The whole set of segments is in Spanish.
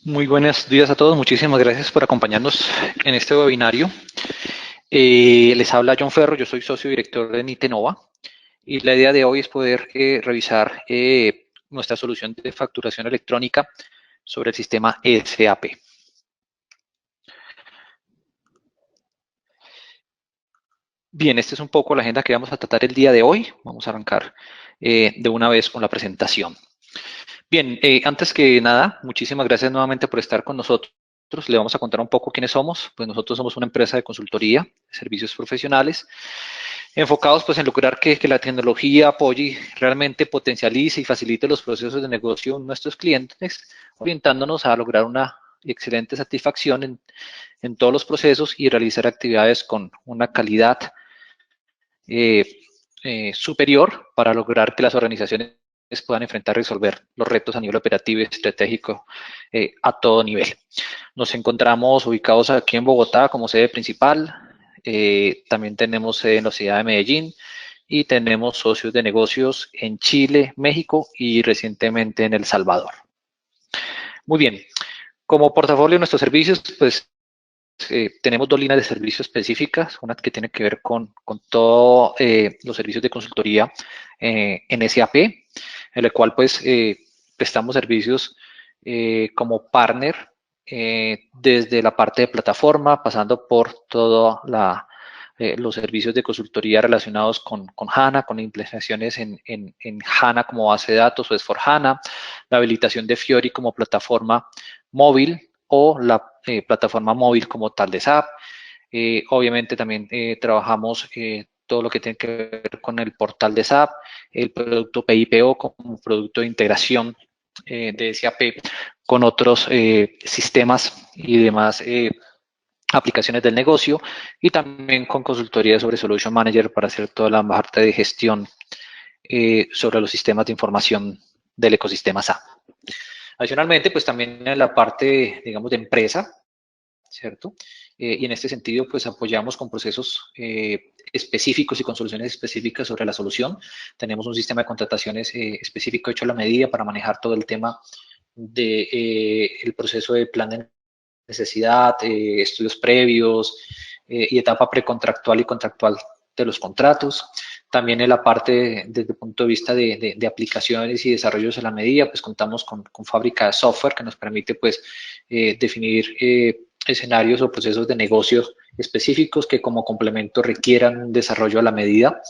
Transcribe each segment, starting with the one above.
Muy buenos días a todos. Muchísimas gracias por acompañarnos en este webinario. Les habla John Ferro, yo soy socio director de Nitenova y la idea de hoy es poder revisar nuestra solución de facturación electrónica sobre el sistema SAP. Bien, esta es un poco la agenda que vamos a tratar el día de hoy. Vamos a arrancar de una vez con la presentación. Bien, antes que nada, muchísimas gracias nuevamente por estar con nosotros. Le vamos a contar un poco quiénes somos. Pues nosotros somos una empresa de consultoría, de servicios profesionales, enfocados pues en lograr que la tecnología apoye, realmente potencialice y facilite los procesos de negocio de nuestros clientes, orientándonos a lograr una excelente satisfacción en todos los procesos y realizar actividades con una calidad eh, superior para lograr que las organizaciones puedan enfrentar y resolver los retos a nivel operativo y estratégico a todo nivel. Nos encontramos ubicados aquí en Bogotá como sede principal, también tenemos sede en la ciudad de Medellín y tenemos socios de negocios en Chile, México y recientemente en El Salvador. Muy bien, como portafolio de nuestros servicios, pues tenemos dos líneas de servicio específicas, una que tiene que ver con todos los servicios de consultoría en SAP, en el cual pues prestamos servicios como partner desde la parte de plataforma, pasando por todos los servicios de consultoría relacionados con HANA, con implementaciones en HANA como base de datos o S4HANA, la habilitación de Fiori como plataforma móvil o la plataforma móvil como tal de SAP. Obviamente también trabajamos todo lo que tiene que ver con el portal de SAP, el producto PIPO como producto de integración de SAP con otros sistemas y demás aplicaciones del negocio y también con consultoría sobre Solution Manager para hacer toda la parte de gestión sobre los sistemas de información del ecosistema SAP. Adicionalmente, pues también en la parte, digamos, de empresa, ¿cierto? Y en este sentido, pues apoyamos con procesos específicos y con soluciones específicas sobre la solución. Tenemos un sistema de contrataciones específico hecho a la medida para manejar todo el tema de el proceso de plan de necesidad, estudios previos y etapa precontractual y contractual de los contratos. También en la parte, desde el punto de vista de aplicaciones y desarrollos a la medida, pues contamos con fábrica de software que nos permite pues definir escenarios o procesos de negocios específicos que como complemento requieran un desarrollo a la medida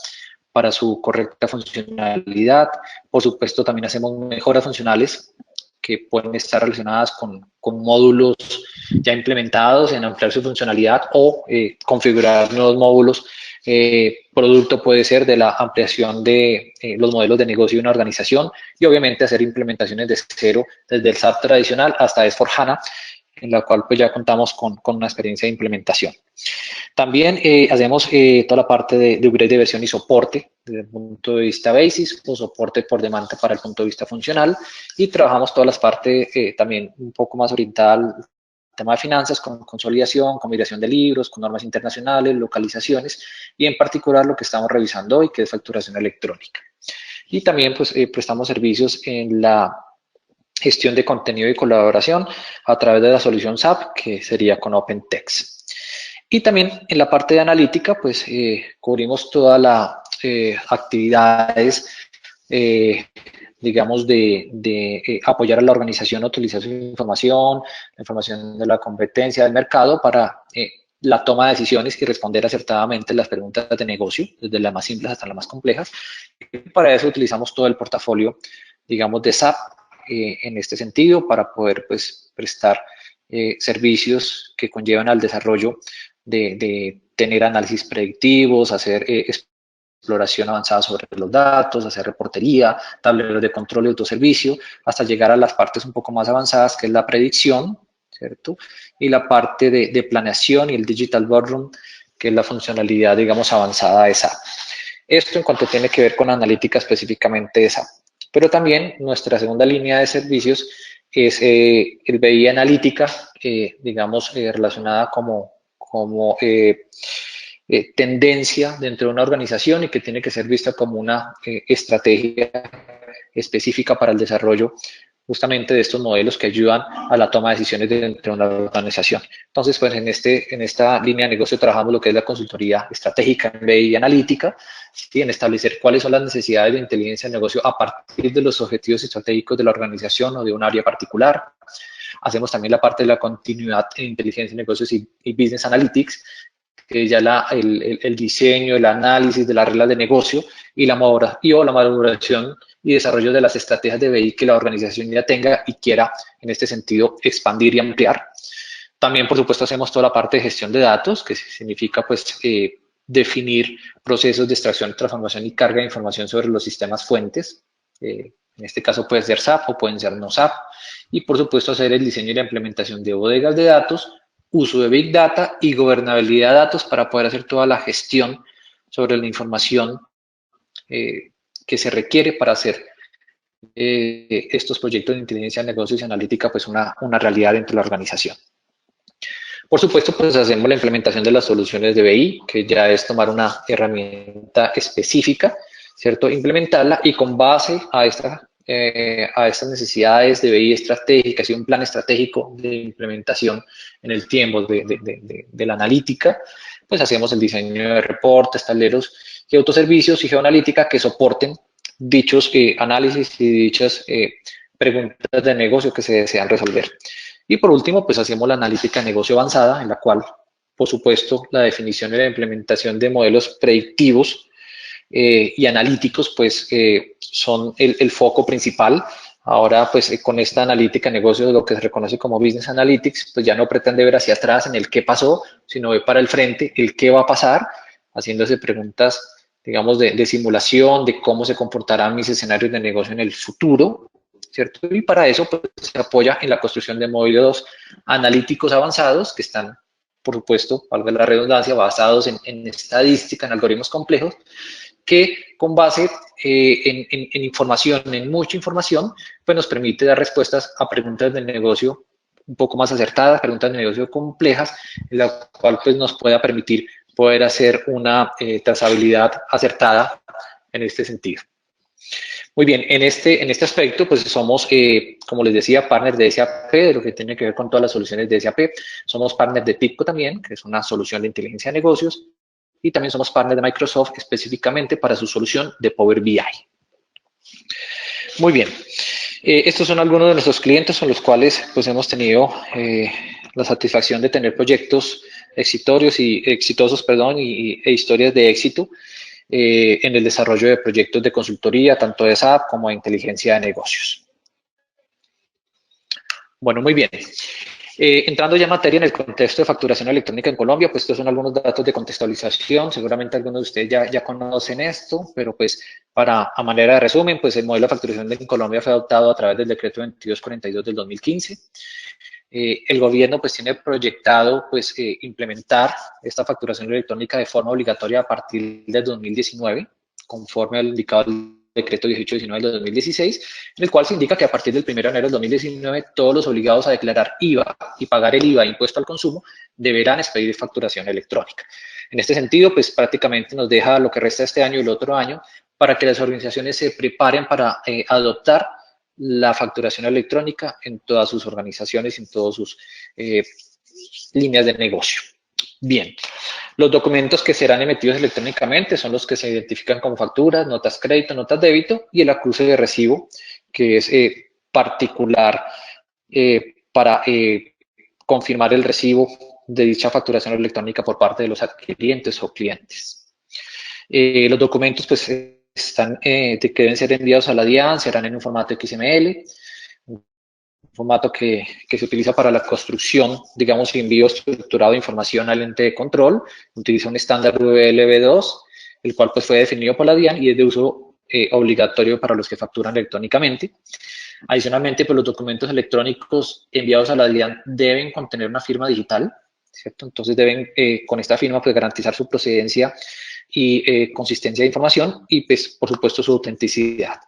para su correcta funcionalidad. Por supuesto, también hacemos mejoras funcionales que pueden estar relacionadas con módulos ya implementados en ampliar su funcionalidad o configurar nuevos módulos. Producto puede ser de la ampliación de los modelos de negocio de una organización y obviamente hacer implementaciones de cero desde el SAP tradicional hasta S4HANA, en la cual pues ya contamos con una experiencia de implementación. También hacemos toda la parte de upgrade de versión y soporte desde el punto de vista basis o soporte por demanda para el punto de vista funcional y trabajamos todas las partes también un poco más orientada al tema de finanzas con consolidación, con migración de libros, con normas internacionales, localizaciones y en particular lo que estamos revisando hoy que es facturación electrónica. Y también pues prestamos servicios en la gestión de contenido y colaboración a través de la solución SAP que sería con OpenText. Y también en la parte de analítica, pues cubrimos todas las actividades, digamos, de apoyar a la organización a utilizar su información, la información de la competencia del mercado para la toma de decisiones y responder acertadamente las preguntas de negocio, desde las más simples hasta las más complejas. Y para eso utilizamos todo el portafolio, digamos, de SAP en este sentido para poder, pues, prestar servicios que conllevan al desarrollo de tener análisis predictivos, hacer exploración avanzada sobre los datos, hacer reportería, tableros de control y autoservicio, hasta llegar a las partes un poco más avanzadas, que es la predicción, ¿cierto? Y la parte de planeación y el Digital Boardroom, que es la funcionalidad, digamos, avanzada de SAP. Esto en cuanto tiene que ver con analítica específicamente de SAP. Pero también nuestra segunda línea de servicios es el BI Analítica, digamos, relacionada como tendencia dentro de una organización y que tiene que ser vista como una estrategia específica para el desarrollo justamente de estos modelos que ayudan a la toma de decisiones dentro de una organización. Entonces, pues en esta línea de negocio trabajamos lo que es la consultoría estratégica en BI y analítica, ¿sí? En establecer cuáles son las necesidades de inteligencia de negocio a partir de los objetivos estratégicos de la organización o de un área particular. Hacemos también la parte de la continuidad en inteligencia de negocios y business analytics, que ya el diseño, el análisis de las reglas de negocio y la maduración y desarrollo de las estrategias de BI que la organización ya tenga y quiera, en este sentido, expandir y ampliar. También, por supuesto, hacemos toda la parte de gestión de datos, que significa, pues, definir procesos de extracción, transformación y carga de información sobre los sistemas fuentes. En este caso puede ser SAP o pueden ser no SAP. Y, por supuesto, hacer el diseño y la implementación de bodegas de datos, uso de Big Data y gobernabilidad de datos para poder hacer toda la gestión sobre la información que se requiere para hacer estos proyectos de inteligencia de negocios y analítica pues una realidad dentro de la organización. Por supuesto, pues hacemos la implementación de las soluciones de BI, que ya es tomar una herramienta específica, ¿cierto? Implementarla y con base a estas necesidades de BI estratégicas y un plan estratégico de implementación en el tiempo de la analítica, pues hacemos el diseño de reportes, tableros y autoservicios y geoanalítica que soporten dichos análisis y dichas preguntas de negocio que se desean resolver. Y por último, pues hacemos la analítica de negocio avanzada, en la cual, por supuesto, la definición y la implementación de modelos predictivos y analíticos, pues son el foco principal. Ahora, pues con esta analítica de negocios, lo que se reconoce como Business Analytics, pues ya no pretende ver hacia atrás en el qué pasó, sino ve para el frente el qué va a pasar, haciéndose preguntas, digamos, de simulación, de cómo se comportarán mis escenarios de negocio en el futuro, ¿cierto? Y para eso pues, se apoya en la construcción de modelos analíticos avanzados que están, por supuesto, valga la redundancia, basados en estadística, en algoritmos complejos, que con base en información, en mucha información, pues nos permite dar respuestas a preguntas del negocio un poco más acertadas, preguntas de negocio complejas, en la cual pues nos pueda permitir poder hacer una trazabilidad acertada en este sentido. Muy bien, en este aspecto, pues somos, como les decía, partners de SAP, de lo que tiene que ver con todas las soluciones de SAP. Somos partners de TIBCO también, que es una solución de inteligencia de negocios. Y también somos partners de Microsoft específicamente para su solución de Power BI. Muy bien. Estos son algunos de nuestros clientes con los cuales pues, hemos tenido la satisfacción de tener proyectos exitosos e historias de éxito en el desarrollo de proyectos de consultoría, tanto de SAP como de inteligencia de negocios. Bueno, muy bien. Entrando ya en materia en el contexto de facturación electrónica en Colombia, pues estos son algunos datos de contextualización. Seguramente algunos de ustedes ya conocen esto, pero pues a manera de resumen, pues el modelo de facturación en Colombia fue adoptado a través del decreto 2242 del 2015. El gobierno pues tiene proyectado pues implementar esta facturación electrónica de forma obligatoria a partir del 2019, conforme al indicado el decreto 1819 del 2016, en el cual se indica que a partir del 1 de enero del 2019 todos los obligados a declarar IVA y pagar el IVA, impuesto al consumo, deberán expedir facturación electrónica. En este sentido, pues prácticamente nos deja lo que resta este año y el otro año para que las organizaciones se preparen para adoptar la facturación electrónica en todas sus organizaciones, en todas sus líneas de negocio. Bien, los documentos que serán emitidos electrónicamente son los que se identifican como facturas, notas crédito, notas débito y el acuse de recibo, que es particular para confirmar el recibo de dicha facturación electrónica por parte de los adquirientes o clientes. Los documentos pues que deben ser enviados a la DIAN serán en un formato XML, un formato que se utiliza para la construcción, digamos, y envío estructurado de información al ente de control. Utiliza un estándar VLB2, el cual pues fue definido por la DIAN y es de uso obligatorio para los que facturan electrónicamente. Adicionalmente, pues los documentos electrónicos enviados a la DIAN deben contener una firma digital, ¿cierto? Entonces deben con esta firma pues garantizar su procedencia y consistencia de información y pues por supuesto su autenticidad.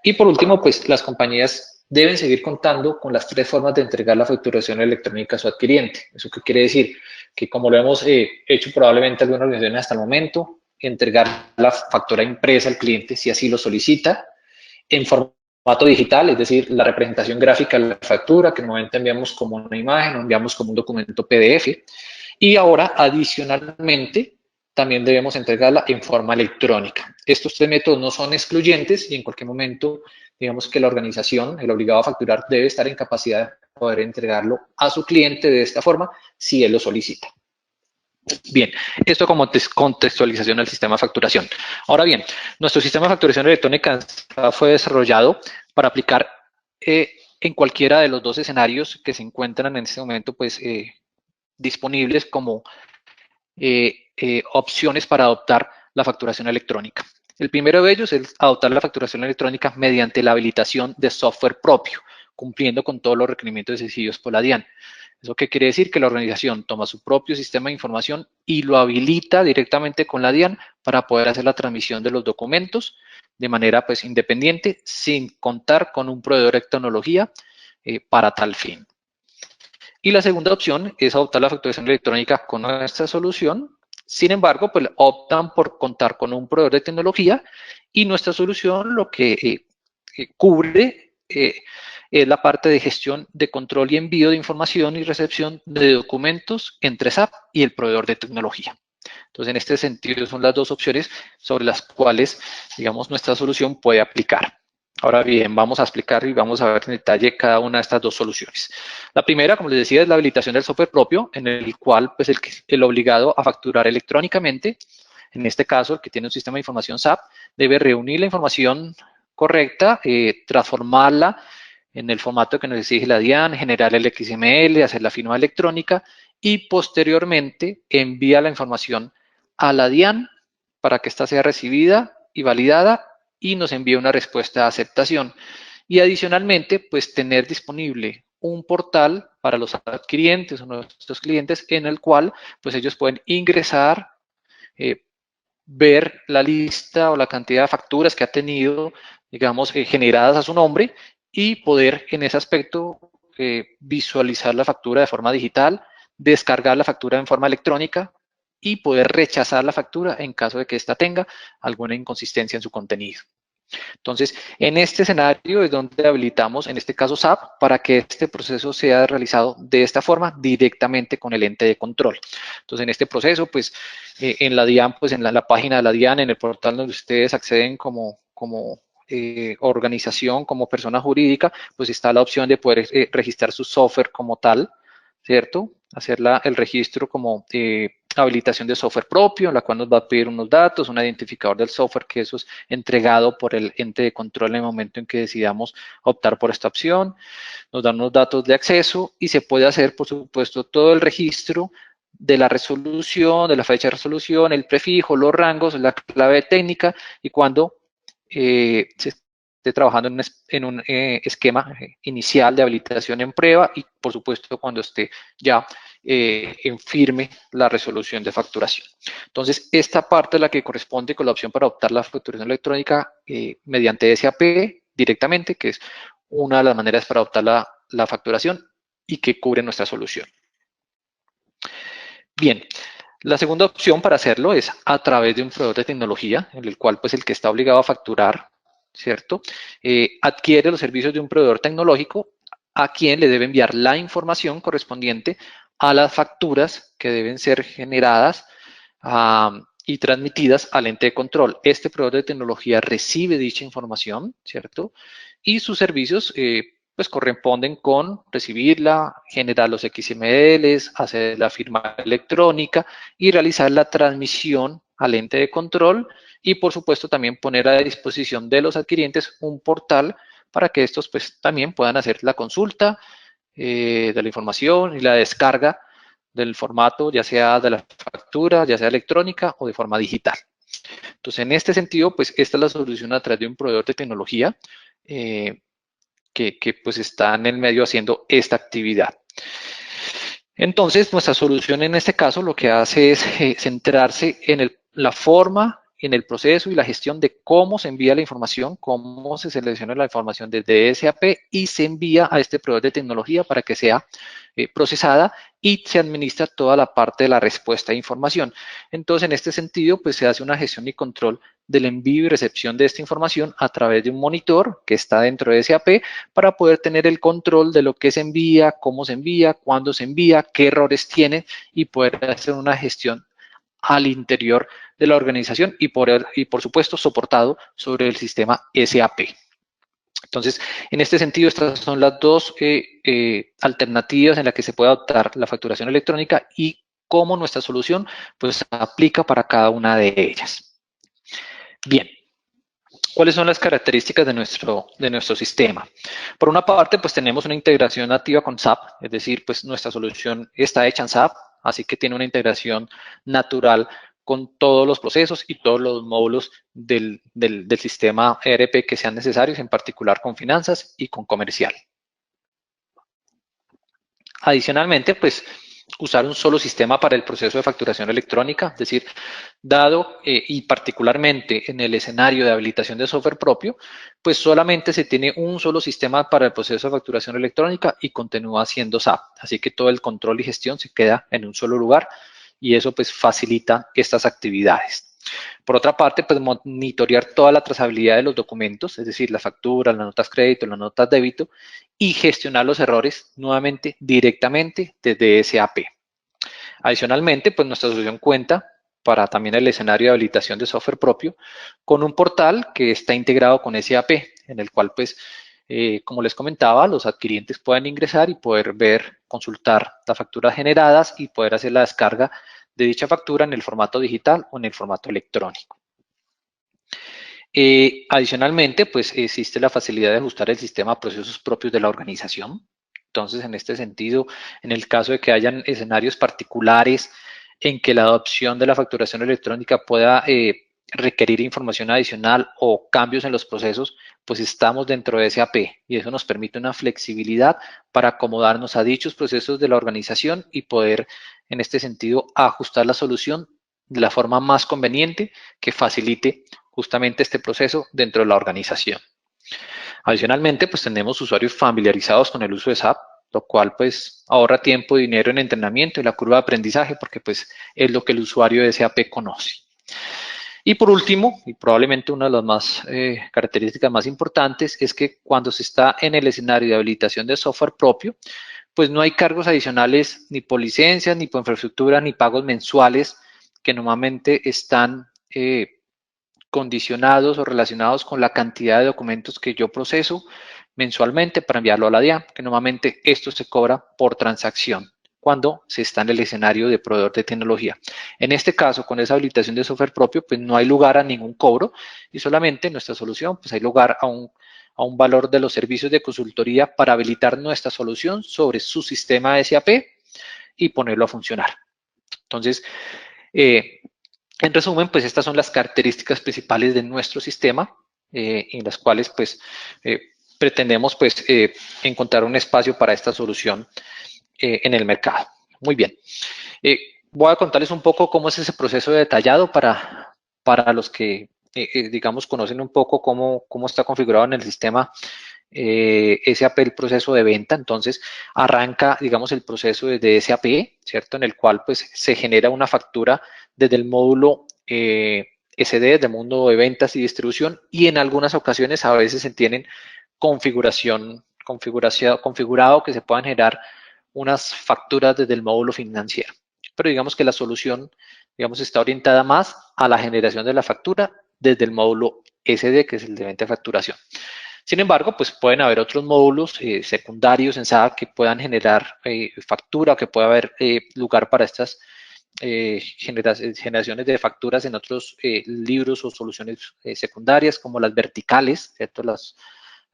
Y por último, pues las compañías deben seguir contando con las 3 formas de entregar la facturación electrónica a su adquiriente. ¿Eso qué quiere decir? Que como lo hemos hecho probablemente algunas organizaciones hasta el momento, entregar la factura impresa al cliente si así lo solicita, en formato formato digital, es decir, la representación gráfica de la factura, que normalmente enviamos como una imagen o enviamos como un documento PDF. Y ahora, adicionalmente, también debemos entregarla en forma electrónica. Estos tres métodos no son excluyentes y en cualquier momento, digamos que la organización, el obligado a facturar, debe estar en capacidad de poder entregarlo a su cliente de esta forma si él lo solicita. Bien, esto como contextualización del sistema de facturación. Ahora bien, nuestro sistema de facturación electrónica fue desarrollado para aplicar en cualquiera de los dos escenarios que se encuentran en este momento pues, disponibles como opciones para adoptar la facturación electrónica. El primero de ellos es adoptar la facturación electrónica mediante la habilitación de software propio, cumpliendo con todos los requerimientos exigidos por la DIAN. ¿Eso qué quiere decir? Que la organización toma su propio sistema de información y lo habilita directamente con la DIAN para poder hacer la transmisión de los documentos de manera pues, independiente, sin contar con un proveedor de tecnología para tal fin. Y la segunda opción es adoptar la facturación electrónica con nuestra solución. Sin embargo, pues optan por contar con un proveedor de tecnología y nuestra solución lo que cubre es la parte de gestión de control y envío de información y recepción de documentos entre SAP y el proveedor de tecnología. Entonces, en este sentido, son las dos opciones sobre las cuales, digamos, nuestra solución puede aplicar. Ahora bien, vamos a explicar y vamos a ver en detalle cada una de estas dos soluciones. La primera, como les decía, es la habilitación del software propio, en el cual pues, el obligado a facturar electrónicamente, en este caso, el que tiene un sistema de información SAP, debe reunir la información correcta, transformarla en el formato que nos exige la DIAN, generar el XML, hacer la firma electrónica y posteriormente envía la información a la DIAN para que ésta sea recibida y validada y nos envíe una respuesta de aceptación. Y adicionalmente, pues tener disponible un portal para los adquirientes o nuestros clientes en el cual pues ellos pueden ingresar, ver la lista o la cantidad de facturas que ha tenido, digamos, generadas a su nombre y poder en ese aspecto visualizar la factura de forma digital, descargar la factura en forma electrónica y poder rechazar la factura en caso de que ésta tenga alguna inconsistencia en su contenido. Entonces, en este escenario es donde habilitamos, en este caso SAP, para que este proceso sea realizado de esta forma directamente con el ente de control. Entonces, en este proceso, pues, en la DIAN, pues, en la página de la DIAN, en el portal donde ustedes acceden como organización, como persona jurídica, pues está la opción de poder registrar su software como tal, ¿cierto? Hacer el registro como habilitación de software propio, en la cual nos va a pedir unos datos, un identificador del software, que eso es entregado por el ente de control en el momento en que decidamos optar por esta opción. Nos dan unos datos de acceso y se puede hacer, por supuesto, todo el registro de la resolución, de la fecha de resolución, el prefijo, los rangos, la clave técnica y cuando se esté trabajando en un esquema inicial de habilitación en prueba y, por supuesto, cuando esté ya en firme la resolución de facturación. Entonces, esta parte es la que corresponde con la opción para adoptar la facturación electrónica mediante SAP directamente, que es una de las maneras para adoptar la facturación y que cubre nuestra solución. Bien, la segunda opción para hacerlo es a través de un proveedor de tecnología, en el cual pues el que está obligado a facturar, ¿cierto? Adquiere los servicios de un proveedor tecnológico a quien le debe enviar la información correspondiente a las facturas que deben ser generadas y transmitidas al ente de control. Este proveedor de tecnología recibe dicha información, ¿cierto? Y sus servicios pues corresponden con recibirla, generar los XMLs, hacer la firma electrónica y realizar la transmisión al ente de control y por supuesto también poner a disposición de los adquirientes un portal para que estos pues también puedan hacer la consulta de la información y la descarga del formato, ya sea de la factura, ya sea electrónica o de forma digital. Entonces, en este sentido, pues esta es la solución a través de un proveedor de tecnología que pues está en el medio haciendo esta actividad. Entonces, nuestra solución en este caso lo que hace es centrarse en la forma en el proceso y la gestión de cómo se envía la información, cómo se selecciona la información desde SAP y se envía a este proveedor de tecnología para que sea procesada y se administra toda la parte de la respuesta de información. Entonces, en este sentido, pues se hace una gestión y control del envío y recepción de esta información a través de un monitor que está dentro de SAP para poder tener el control de lo que se envía, cómo se envía, cuándo se envía, qué errores tiene y poder hacer una gestión al interior de la organización y por supuesto soportado sobre el sistema SAP. Entonces, en este sentido, estas son las dos alternativas en las que se puede adoptar la facturación electrónica y cómo nuestra solución pues aplica para cada una de ellas. Bien, ¿cuáles son las características de nuestro sistema? Por una parte, pues tenemos una integración nativa con SAP, es decir, pues nuestra solución está hecha en SAP, así que tiene una integración natural con todos los procesos y todos los módulos del sistema ERP que sean necesarios, en particular con finanzas y con comercial. Adicionalmente, pues usar un solo sistema para el proceso de facturación electrónica, es decir, dado y particularmente en el escenario de habilitación de software propio, pues solamente se tiene un solo sistema para el proceso de facturación electrónica y continúa siendo SAP. Así que todo el control y gestión se queda en un solo lugar y eso pues facilita estas actividades. Por otra parte, pues monitorear toda la trazabilidad de los documentos, es decir, las facturas, las notas crédito, las notas débito, y gestionar los errores nuevamente directamente desde SAP. Adicionalmente, pues nuestra solución cuenta para también el escenario de habilitación de software propio con un portal que está integrado con SAP, en el cual pues como les comentaba, los adquirientes pueden ingresar y poder ver, consultar las facturas generadas y poder hacer la descarga de dicha factura en el formato digital o en el formato electrónico. Adicionalmente, pues existe la facilidad de ajustar el sistema a procesos propios de la organización. Entonces, en este sentido, en el caso de que hayan escenarios particulares en que la adopción de la facturación electrónica pueda requerir información adicional o cambios en los procesos, pues estamos dentro de SAP y eso nos permite una flexibilidad para acomodarnos a dichos procesos de la organización y poder, en este sentido, ajustar la solución de la forma más conveniente que facilite justamente este proceso dentro de la organización. Adicionalmente, pues tenemos usuarios familiarizados con el uso de SAP, lo cual pues ahorra tiempo y dinero en entrenamiento y la curva de aprendizaje porque pues es lo que el usuario de SAP conoce. Y por último, y probablemente una de las características más importantes, es que cuando se está en el escenario de habilitación de software propio, pues no hay cargos adicionales ni por licencias, ni por infraestructura, ni pagos mensuales que normalmente están condicionados o relacionados con la cantidad de documentos que yo proceso mensualmente para enviarlo a la DIAN, que normalmente esto se cobra por transacción cuando se está en el escenario de proveedor de tecnología. En este caso, con esa habilitación de software propio, pues no hay lugar a ningún cobro y solamente en nuestra solución, pues hay lugar a un valor de los servicios de consultoría para habilitar nuestra solución sobre su sistema de SAP y ponerlo a funcionar. Entonces, en resumen, pues estas son las características principales de nuestro sistema, en las cuales pues pretendemos pues encontrar un espacio para esta solución en el mercado. Muy bien. Voy a contarles un poco cómo es ese proceso detallado para los que, digamos, conocen un poco cómo está configurado en el sistema SAP el proceso de venta. Entonces, arranca, digamos, el proceso desde SAP, ¿cierto? En el cual, pues, se genera una factura desde el módulo SD, del mundo de ventas y distribución, y en algunas ocasiones a veces se tienen configurado que se puedan generar unas facturas desde el módulo financiero. Pero digamos que la solución, digamos, está orientada más a la generación de la factura desde el módulo SD, que es el de venta y facturación. Sin embargo, pues pueden haber otros módulos secundarios en SAP que puedan generar factura, que pueda haber lugar para estas generaciones de facturas en otros libros o soluciones secundarias, como las verticales, ¿cierto? Las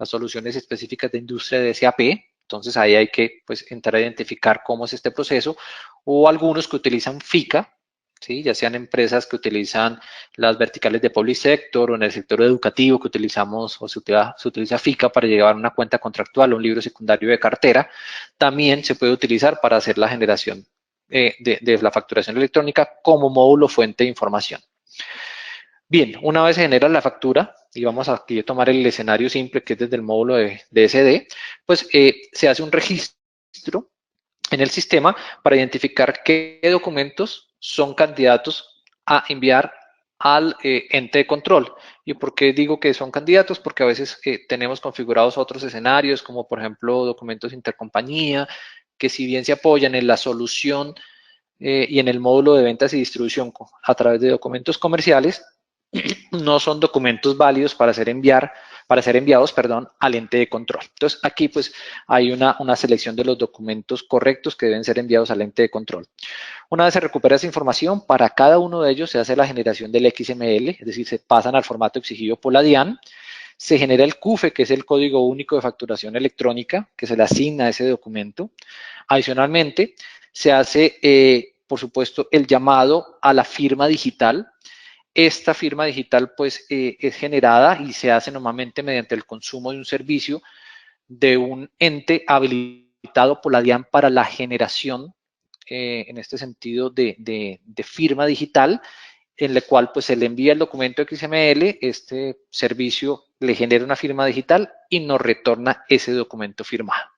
soluciones específicas de industria de SAP. Entonces ahí hay que pues, entrar a identificar cómo es este proceso, o algunos que utilizan FICA, ¿sí? Ya sean empresas que utilizan las verticales de public sector o en el sector educativo que utilizamos o se utiliza FICA para llevar una cuenta contractual o un libro secundario de cartera, también se puede utilizar para hacer la generación de la facturación electrónica como módulo fuente de información. Bien, una vez se genera la factura, y vamos aquí a tomar el escenario simple que es desde el módulo de SD, pues se hace un registro en el sistema para identificar qué documentos son candidatos a enviar al ente de control. ¿Y por qué digo que son candidatos? Porque a veces tenemos configurados otros escenarios, como por ejemplo documentos intercompañía, que si bien se apoyan en la solución y en el módulo de ventas y distribución a través de documentos comerciales, no son documentos válidos para ser enviados, perdón, al ente de control. Entonces, aquí pues hay una selección de los documentos correctos que deben ser enviados al ente de control. Una vez se recupera esa información, para cada uno de ellos se hace la generación del XML, es decir, se pasan al formato exigido por la DIAN, se genera el CUFE, que es el Código Único de Facturación Electrónica, que se le asigna a ese documento. Adicionalmente, se hace, por supuesto, el llamado a la firma digital. Esta firma digital pues es generada y se hace normalmente mediante el consumo de un servicio de un ente habilitado por la DIAN para la generación, en este sentido, de firma digital, en la cual pues se le envía el documento XML, este servicio le genera una firma digital y nos retorna ese documento firmado.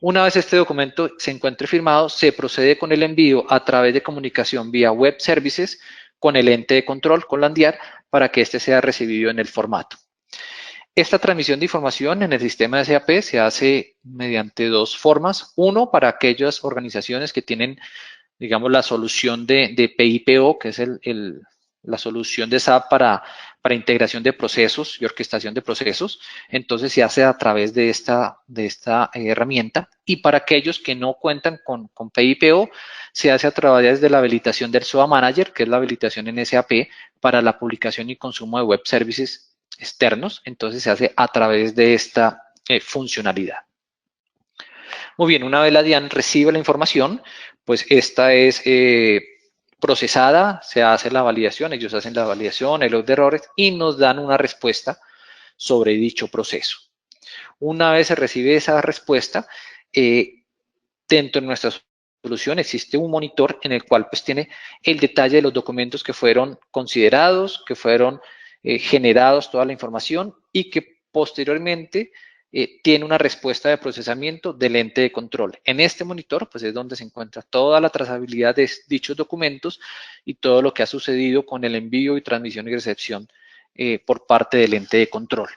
Una vez este documento se encuentre firmado, se procede con el envío a través de comunicación vía web services con el ente de control, con la ANDIAR, para que este sea recibido en el formato. Esta transmisión de información en el sistema de SAP se hace mediante dos formas. Uno, para aquellas organizaciones que tienen, digamos, la solución de PIPO, que es la solución de SAP para integración de procesos y orquestación de procesos. Entonces se hace a través de esta herramienta. Y para aquellos que no cuentan con PIPO, se hace a través de la habilitación del SOA Manager, que es la habilitación en SAP para la publicación y consumo de web services externos. Entonces se hace a través de esta funcionalidad. Muy bien, una vez la DIAN recibe la información, pues esta es procesada, se hace la validación, ellos hacen la validación, el log de errores y nos dan una respuesta sobre dicho proceso. Una vez se recibe esa respuesta, dentro de nuestra solución existe un monitor en el cual pues tiene el detalle de los documentos que fueron considerados, que fueron generados, toda la información y que posteriormente tiene una respuesta de procesamiento del ente de control. En este monitor pues es donde se encuentra toda la trazabilidad de dichos documentos y todo lo que ha sucedido con el envío y transmisión y recepción por parte del ente de control.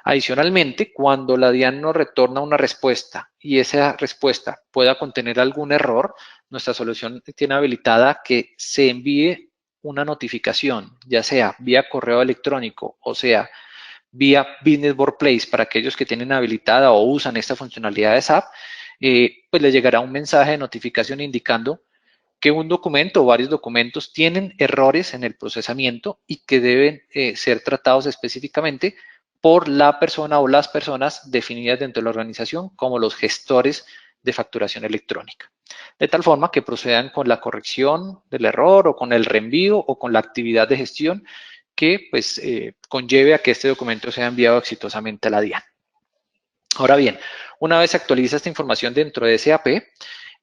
Adicionalmente, cuando la DIAN nos retorna una respuesta y esa respuesta pueda contener algún error, nuestra solución tiene habilitada que se envíe una notificación, ya sea vía correo electrónico o sea vía Business Workplace para aquellos que tienen habilitada o usan esta funcionalidad de SAP, pues les llegará un mensaje de notificación indicando que un documento o varios documentos tienen errores en el procesamiento y que deben ser tratados específicamente por la persona o las personas definidas dentro de la organización como los gestores de facturación electrónica. De tal forma que procedan con la corrección del error o con el reenvío o con la actividad de gestión que pues conlleve a que este documento sea enviado exitosamente a la DIAN. Ahora bien, una vez se actualiza esta información dentro de SAP,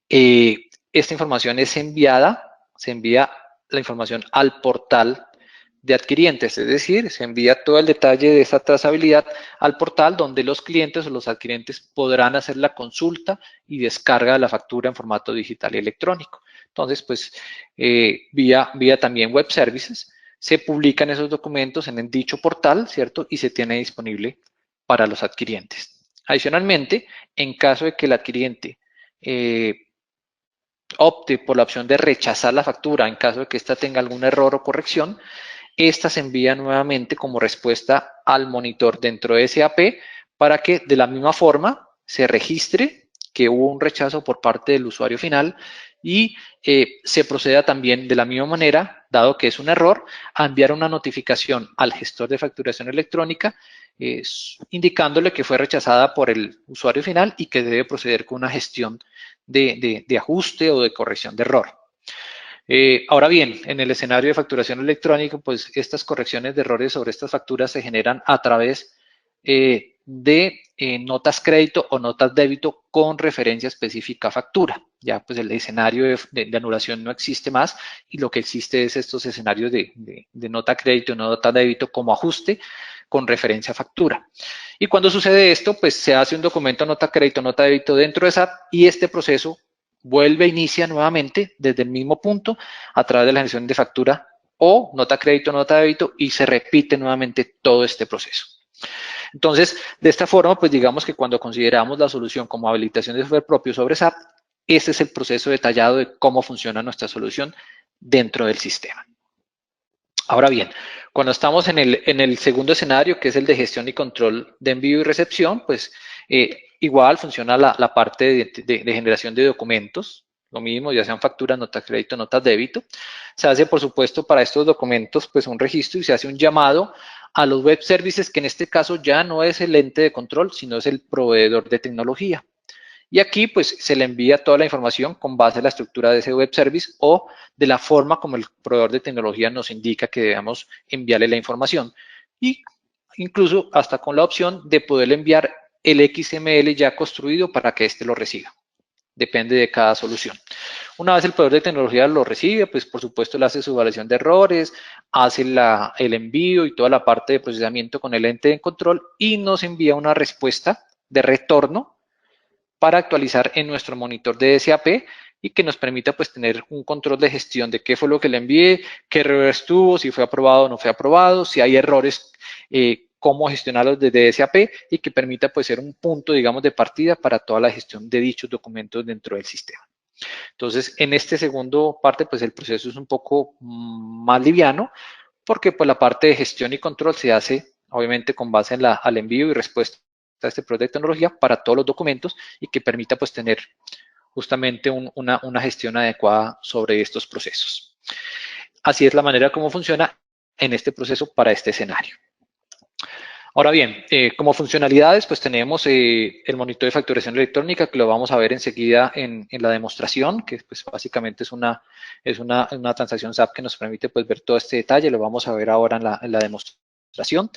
esta información es enviada, se envía la información al portal de adquirientes, es decir, se envía todo el detalle de esta trazabilidad al portal donde los clientes o los adquirientes podrán hacer la consulta y descarga de la factura en formato digital y electrónico. Entonces, pues, vía también web services, se publican esos documentos en dicho portal, ¿cierto? Y se tiene disponible para los adquirientes. Adicionalmente, en caso de que el adquiriente opte por la opción de rechazar la factura en caso de que ésta tenga algún error o corrección, esta se envía nuevamente como respuesta al monitor dentro de SAP para que de la misma forma se registre que hubo un rechazo por parte del usuario final y se proceda también de la misma manera, dado que es un error, a enviar una notificación al gestor de facturación electrónica indicándole que fue rechazada por el usuario final y que debe proceder con una gestión de ajuste o de corrección de error. Ahora bien, en el escenario de facturación electrónica, pues estas correcciones de errores sobre estas facturas se generan a través de notas crédito o notas débito con referencia específica a factura. Ya pues el escenario de anulación no existe más y lo que existe es estos escenarios de nota crédito o nota débito como ajuste con referencia a factura. Y cuando sucede esto, pues se hace un documento nota crédito, nota débito dentro de SAP y este proceso vuelve, inicia nuevamente desde el mismo punto a través de la generación de factura o nota crédito, nota débito y se repite nuevamente todo este proceso. Entonces, de esta forma, pues digamos que cuando consideramos la solución como habilitación de software propio sobre SAP, este es el proceso detallado de cómo funciona nuestra solución dentro del sistema. Ahora bien, cuando estamos en el segundo escenario, que es el de gestión y control de envío y recepción, pues igual funciona la parte de generación de documentos, lo mismo, ya sean facturas, notas crédito, notas débito. Se hace, por supuesto, para estos documentos, pues un registro y se hace un llamado a los web services, que en este caso ya no es el ente de control, sino es el proveedor de tecnología. Y aquí pues se le envía toda la información con base a la estructura de ese web service o de la forma como el proveedor de tecnología nos indica que debemos enviarle la información. Y incluso hasta con la opción de poder enviar el XML ya construido para que éste lo reciba. Depende de cada solución. Una vez el proveedor de tecnología lo recibe, pues por supuesto le hace su evaluación de errores, hace el envío y toda la parte de procesamiento con el ente de control y nos envía una respuesta de retorno para actualizar en nuestro monitor de SAP y que nos permita pues tener un control de gestión de qué fue lo que le envié, qué errores tuvo, si fue aprobado o no fue aprobado, si hay errores, cómo gestionarlos desde SAP y que permita pues ser un punto, digamos, de partida para toda la gestión de dichos documentos dentro del sistema. Entonces, en este segundo parte, pues el proceso es un poco más liviano porque pues la parte de gestión y control se hace obviamente con base en al envío y respuesta a este proyecto de tecnología para todos los documentos y que permita pues tener justamente una gestión adecuada sobre estos procesos. Así es la manera como funciona en este proceso para este escenario. Ahora bien, como funcionalidades, pues tenemos el monitor de facturación electrónica, que lo vamos a ver enseguida en la demostración, que pues básicamente es una transacción SAP que nos permite pues ver todo este detalle, lo vamos a ver ahora en la demostración.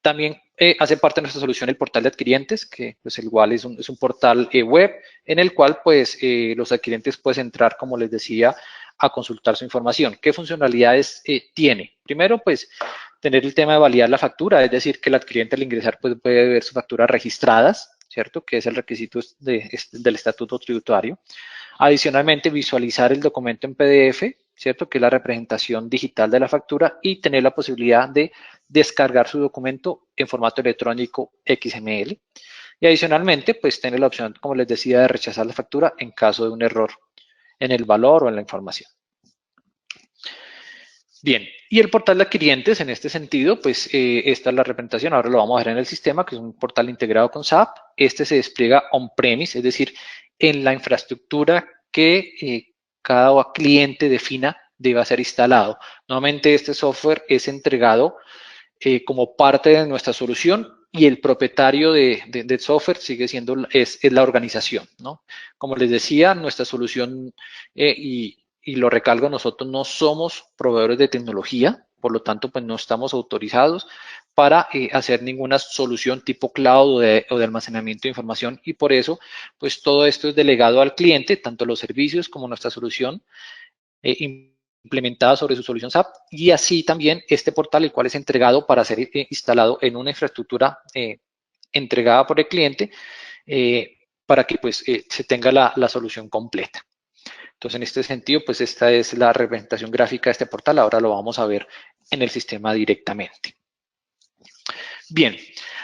También hace parte de nuestra solución el portal de adquirientes, que pues igual es un portal web en el cual pues los adquirientes pueden entrar, como les decía, a consultar su información. ¿Qué funcionalidades tiene? Primero, pues tener el tema de validar la factura, es decir, que el adquiriente al ingresar pues, puede ver sus facturas registradas, ¿cierto? Que es el requisito del estatuto tributario. Adicionalmente, visualizar el documento en PDF, ¿cierto? Que es la representación digital de la factura y tener la posibilidad de descargar su documento en formato electrónico XML. Y adicionalmente, pues tener la opción, como les decía, de rechazar la factura en caso de un error en el valor o en la información. Bien, y el portal de adquirientes en este sentido, pues esta es la representación, ahora lo vamos a ver en el sistema, que es un portal integrado con SAP. Este se despliega on-premise, es decir, en la infraestructura que cada cliente defina debe ser instalado. Nuevamente, este software es entregado como parte de nuestra solución y el propietario del software sigue siendo es la organización, ¿no? Como les decía, nuestra solución y lo recalco, nosotros no somos proveedores de tecnología, por lo tanto, pues no estamos autorizados para hacer ninguna solución tipo cloud o de almacenamiento de información y por eso, pues todo esto es delegado al cliente, tanto los servicios como nuestra solución implementada sobre su solución SAP y así también este portal, el cual es entregado para ser instalado en una infraestructura entregada por el cliente para que pues se tenga la solución completa. Entonces, en este sentido, pues esta es la representación gráfica de este portal. Ahora lo vamos a ver en el sistema directamente. Bien,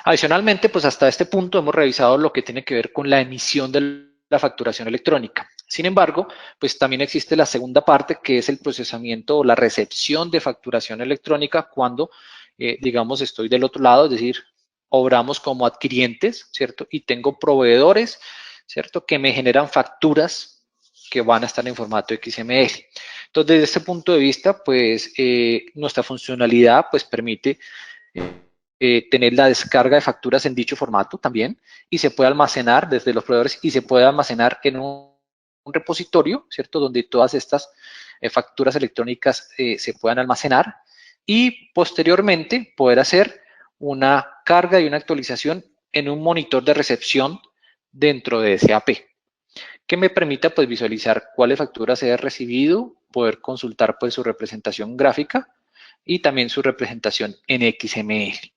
adicionalmente, pues hasta este punto hemos revisado lo que tiene que ver con la emisión de la facturación electrónica. Sin embargo, pues también existe la segunda parte, que es el procesamiento o la recepción de facturación electrónica cuando, digamos, estoy del otro lado, es decir, obramos como adquirientes, ¿cierto? Y tengo proveedores, ¿cierto? Que me generan facturas que van a estar en formato XML. Entonces, desde este punto de vista, pues nuestra funcionalidad pues permite tener la descarga de facturas en dicho formato también y se puede almacenar desde los proveedores y se puede almacenar en un repositorio, ¿cierto? Donde todas estas facturas electrónicas se puedan almacenar y posteriormente poder hacer una carga y una actualización en un monitor de recepción dentro de SAP, que me permita pues visualizar cuáles facturas he recibido, poder consultar pues su representación gráfica y también su representación en XML.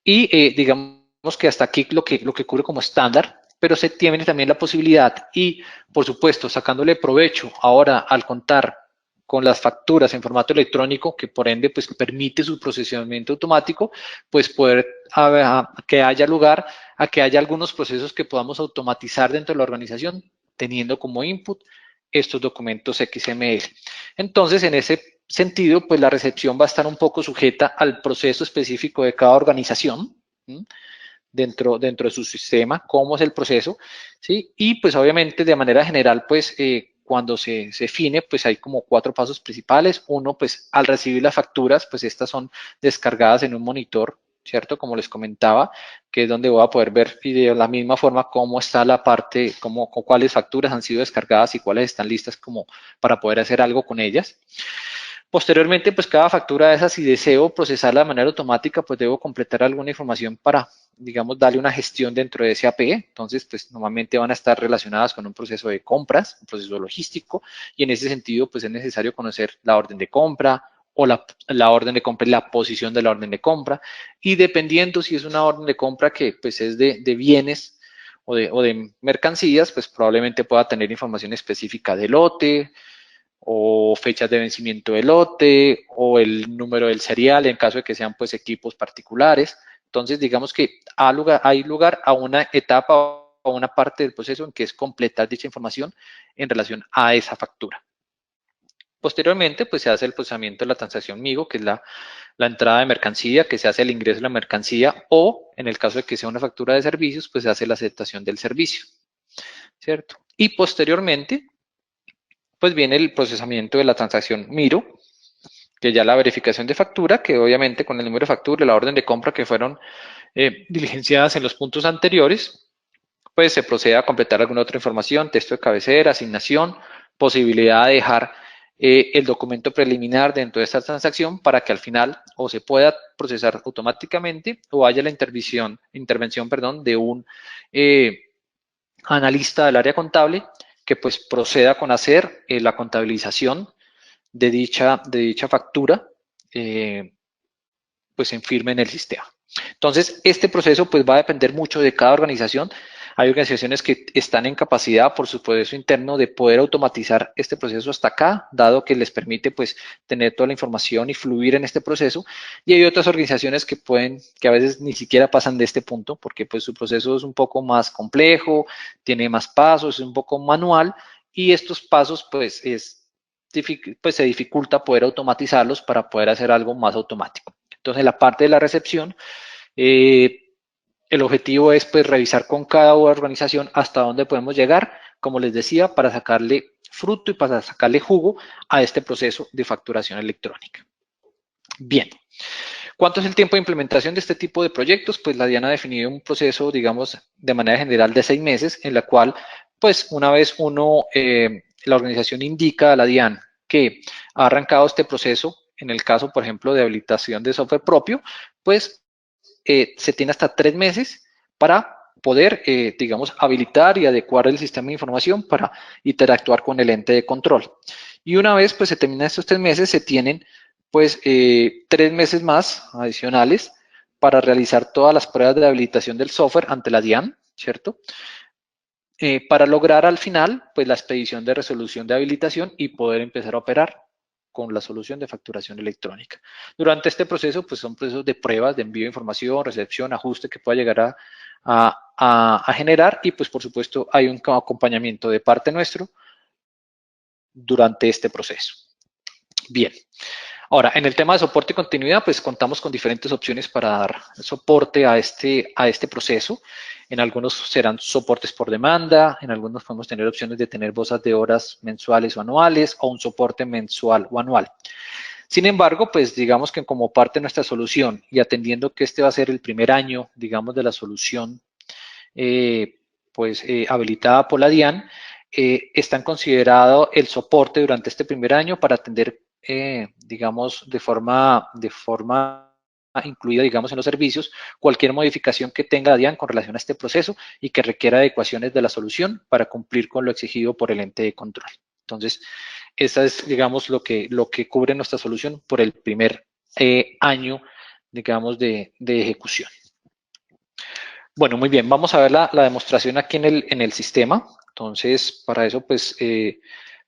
Y digamos que hasta aquí lo que cubre como estándar, pero se tiene también la posibilidad y, por supuesto, sacándole provecho ahora al contar con las facturas en formato electrónico, que por ende pues permite su procesamiento automático, pues poder que haya lugar a que haya algunos procesos que podamos automatizar dentro de la organización, teniendo como input estos documentos XML. Entonces, en ese sentido, pues la recepción va a estar un poco sujeta al proceso específico de cada organización, ¿sí? dentro de su sistema, cómo es el proceso, ¿sí? Y pues obviamente de manera general, pues cuando se define, pues hay como 4 pasos principales. Uno, pues al recibir las facturas, pues estas son descargadas en un monitor, ¿cierto? Como les comentaba, que es donde voy a poder ver y de la misma forma cómo está la parte, cuáles facturas han sido descargadas y cuáles están listas como para poder hacer algo con ellas. Posteriormente, pues cada factura de esas, si deseo procesarla de manera automática, pues debo completar alguna información para, digamos, darle una gestión dentro de SAP. Entonces, pues normalmente van a estar relacionadas con un proceso de compras, un proceso logístico, y en ese sentido, pues es necesario conocer la orden de compra o la orden de compra y la posición de la orden de compra. Y dependiendo si es una orden de compra que pues es de bienes o de mercancías, pues probablemente pueda tener información específica del lote, o fechas de vencimiento del lote, o el número del serial en caso de que sean pues equipos particulares. Entonces, digamos que hay lugar a una etapa o a una parte del proceso en que es completar dicha información en relación a esa factura. Posteriormente, pues se hace el procesamiento de la transacción MIGO, que es la entrada de mercancía, que se hace el ingreso de la mercancía, o en el caso de que sea una factura de servicios, pues se hace la aceptación del servicio, ¿cierto? Y posteriormente, pues viene el procesamiento de la transacción MIRO, que ya la verificación de factura, que obviamente con el número de factura y la orden de compra que fueron diligenciadas en los puntos anteriores, pues se procede a completar alguna otra información, texto de cabecera, asignación, posibilidad de dejar el documento preliminar dentro de esta transacción para que al final o se pueda procesar automáticamente o haya la intervención de un analista del área contable que pues proceda con hacer la contabilización de dicha factura, pues en firme en el sistema. Entonces, este proceso pues va a depender mucho de cada organización. Hay organizaciones que están en capacidad por su proceso interno de poder automatizar este proceso hasta acá, dado que les permite pues tener toda la información y fluir en este proceso. Y hay otras organizaciones que a veces ni siquiera pasan de este punto, porque pues su proceso es un poco más complejo, tiene más pasos, es un poco manual, y estos pasos pues se dificulta poder automatizarlos para poder hacer algo más automático. Entonces, la parte de la recepción, el objetivo es pues revisar con cada organización hasta dónde podemos llegar, como les decía, para sacarle fruto y para sacarle jugo a este proceso de facturación electrónica. Bien, ¿cuánto es el tiempo de implementación de este tipo de proyectos? Pues la DIAN ha definido un proceso, digamos, de manera general de 6 meses, en la cual, pues una vez la organización indica a la DIAN que ha arrancado este proceso, en el caso, por ejemplo, de habilitación de software propio, pues se tiene hasta 3 meses para poder, digamos, habilitar y adecuar el sistema de información para interactuar con el ente de control. Y una vez pues se terminan estos 3 meses, se tienen pues 3 meses más adicionales para realizar todas las pruebas de habilitación del software ante la DIAN, ¿cierto? Para lograr al final pues la expedición de resolución de habilitación y poder empezar a operar con la solución de facturación electrónica. Durante este proceso, pues son procesos de pruebas, de envío de información, recepción, ajuste que pueda llegar a generar y pues por supuesto hay un acompañamiento de parte nuestro durante este proceso. Bien. Ahora, en el tema de soporte y continuidad, pues contamos con diferentes opciones para dar soporte a este proceso. En algunos serán soportes por demanda, en algunos podemos tener opciones de tener bolsas de horas mensuales o anuales o un soporte mensual o anual. Sin embargo, pues digamos que como parte de nuestra solución y atendiendo que este va a ser el primer año, digamos, de la solución habilitada por la DIAN, están considerado el soporte durante este primer año para atender digamos, de forma incluida, digamos, en los servicios, cualquier modificación que tenga DIAN con relación a este proceso y que requiera adecuaciones de la solución para cumplir con lo exigido por el ente de control. Entonces, esa es, digamos, lo que cubre nuestra solución por el primer año, digamos, de ejecución. Bueno, muy bien, vamos a ver la demostración aquí en el sistema. Entonces, para eso, pues,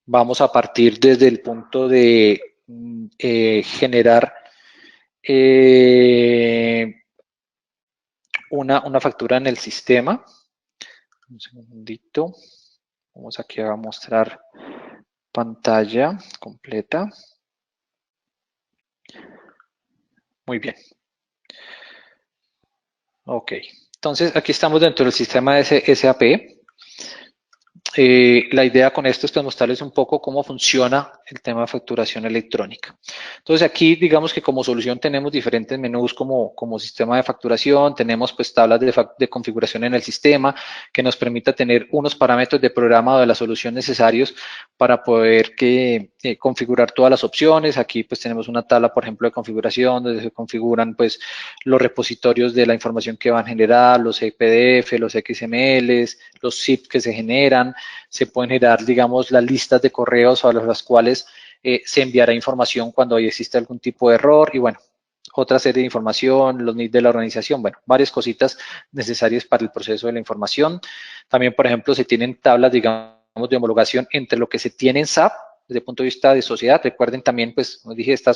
vamos a partir desde el punto de generar una factura en el sistema. Un segundito. Vamos aquí a mostrar pantalla completa. Muy bien. Ok. Entonces, aquí estamos dentro del sistema de SAP. La idea con esto es mostrarles un poco cómo funciona el tema de facturación electrónica. Entonces aquí digamos que como solución tenemos diferentes menús como sistema de facturación, tenemos pues tablas de configuración en el sistema que nos permita tener unos parámetros de programa de la solución necesarios para poder configurar todas las opciones. Aquí pues tenemos una tabla por ejemplo de configuración donde se configuran pues los repositorios de la información que van a generar, los PDF, los XMLs, los zip que se generan. Se pueden generar, digamos, las listas de correos a las cuales se enviará información cuando existe algún tipo de error y bueno, otra serie de información, los NID de la organización, bueno, varias cositas necesarias para el proceso de la información. También, por ejemplo, se tienen tablas, digamos, de homologación entre lo que se tiene en SAP desde el punto de vista de sociedad. Recuerden también, pues, como dije, esta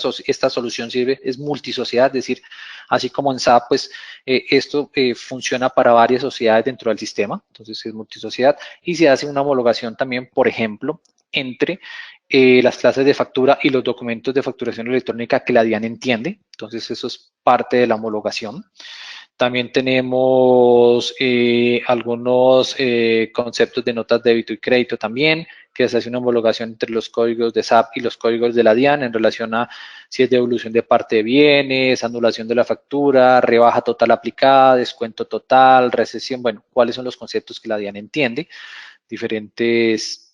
solución es multisociedad, es decir, así como en SAP, pues, esto funciona para varias sociedades dentro del sistema, entonces es multisociedad, y se hace una homologación también, por ejemplo, entre las clases de factura y los documentos de facturación electrónica que la DIAN entiende, entonces eso es parte de la homologación. También tenemos algunos conceptos de notas de débito y crédito también, que se hace una homologación entre los códigos de SAP y los códigos de la DIAN en relación a si es devolución de parte de bienes, anulación de la factura, rebaja total aplicada, descuento total, recesión, bueno, cuáles son los conceptos que la DIAN entiende, diferentes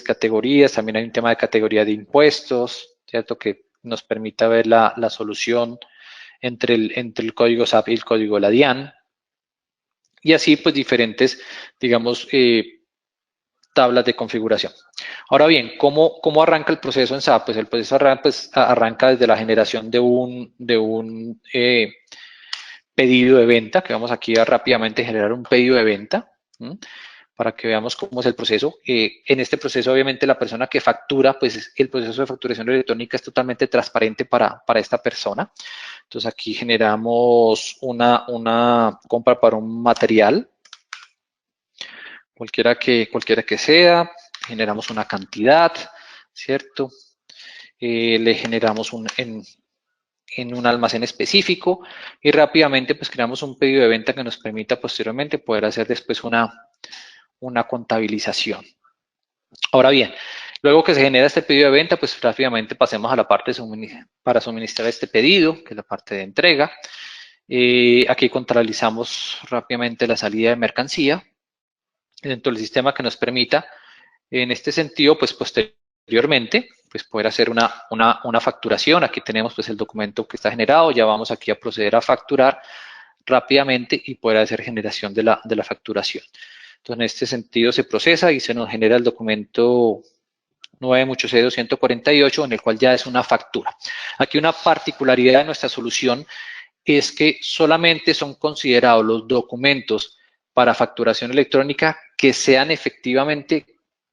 categorías, también hay un tema de categoría de impuestos, ¿cierto? Que nos permita ver la solución entre el código SAP y el código de la DIAN. Y así, pues, diferentes, digamos, tablas de configuración. Ahora bien, ¿cómo arranca el proceso en SAP? Pues el proceso arranca desde la generación de un pedido de venta, que vamos aquí a rápidamente generar un pedido de venta, para que veamos cómo es el proceso. En este proceso, obviamente, la persona que factura, pues el proceso de facturación electrónica es totalmente transparente para esta persona. Entonces aquí generamos una compra para un material, cualquiera que sea, generamos una cantidad, ¿cierto? Le generamos en un almacén específico y rápidamente pues creamos un pedido de venta que nos permita posteriormente poder hacer después una contabilización. Ahora bien, luego que se genera este pedido de venta, pues rápidamente pasemos a la parte para suministrar este pedido, que es la parte de entrega. Aquí contabilizamos rápidamente la salida de mercancía dentro del sistema que nos permita, en este sentido, pues posteriormente, pues poder hacer una facturación. Aquí tenemos pues el documento que está generado, ya vamos aquí a proceder a facturar rápidamente y poder hacer generación de la facturación. Entonces, en este sentido se procesa y se nos genera el documento 9.8C248, en el cual ya es una factura. Aquí una particularidad de nuestra solución es que solamente son considerados los documentos para facturación electrónica que sean efectivamente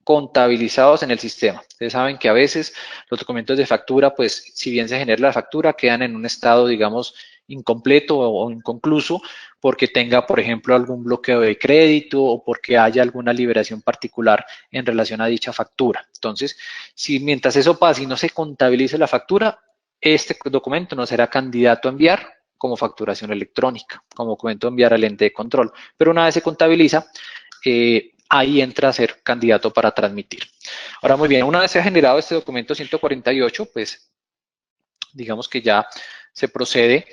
contabilizados en el sistema. Ustedes saben que a veces los documentos de factura, pues si bien se genera la factura, quedan en un estado, digamos, incompleto o inconcluso porque tenga, por ejemplo, algún bloqueo de crédito o porque haya alguna liberación particular en relación a dicha factura. Entonces, si mientras eso pasa y no se contabilice la factura, este documento no será candidato a enviar como facturación electrónica, como documento a enviar al ente de control. Pero una vez se contabiliza, ahí entra a ser candidato para transmitir. Ahora, muy bien, una vez se ha generado este documento 148, pues digamos que ya se procede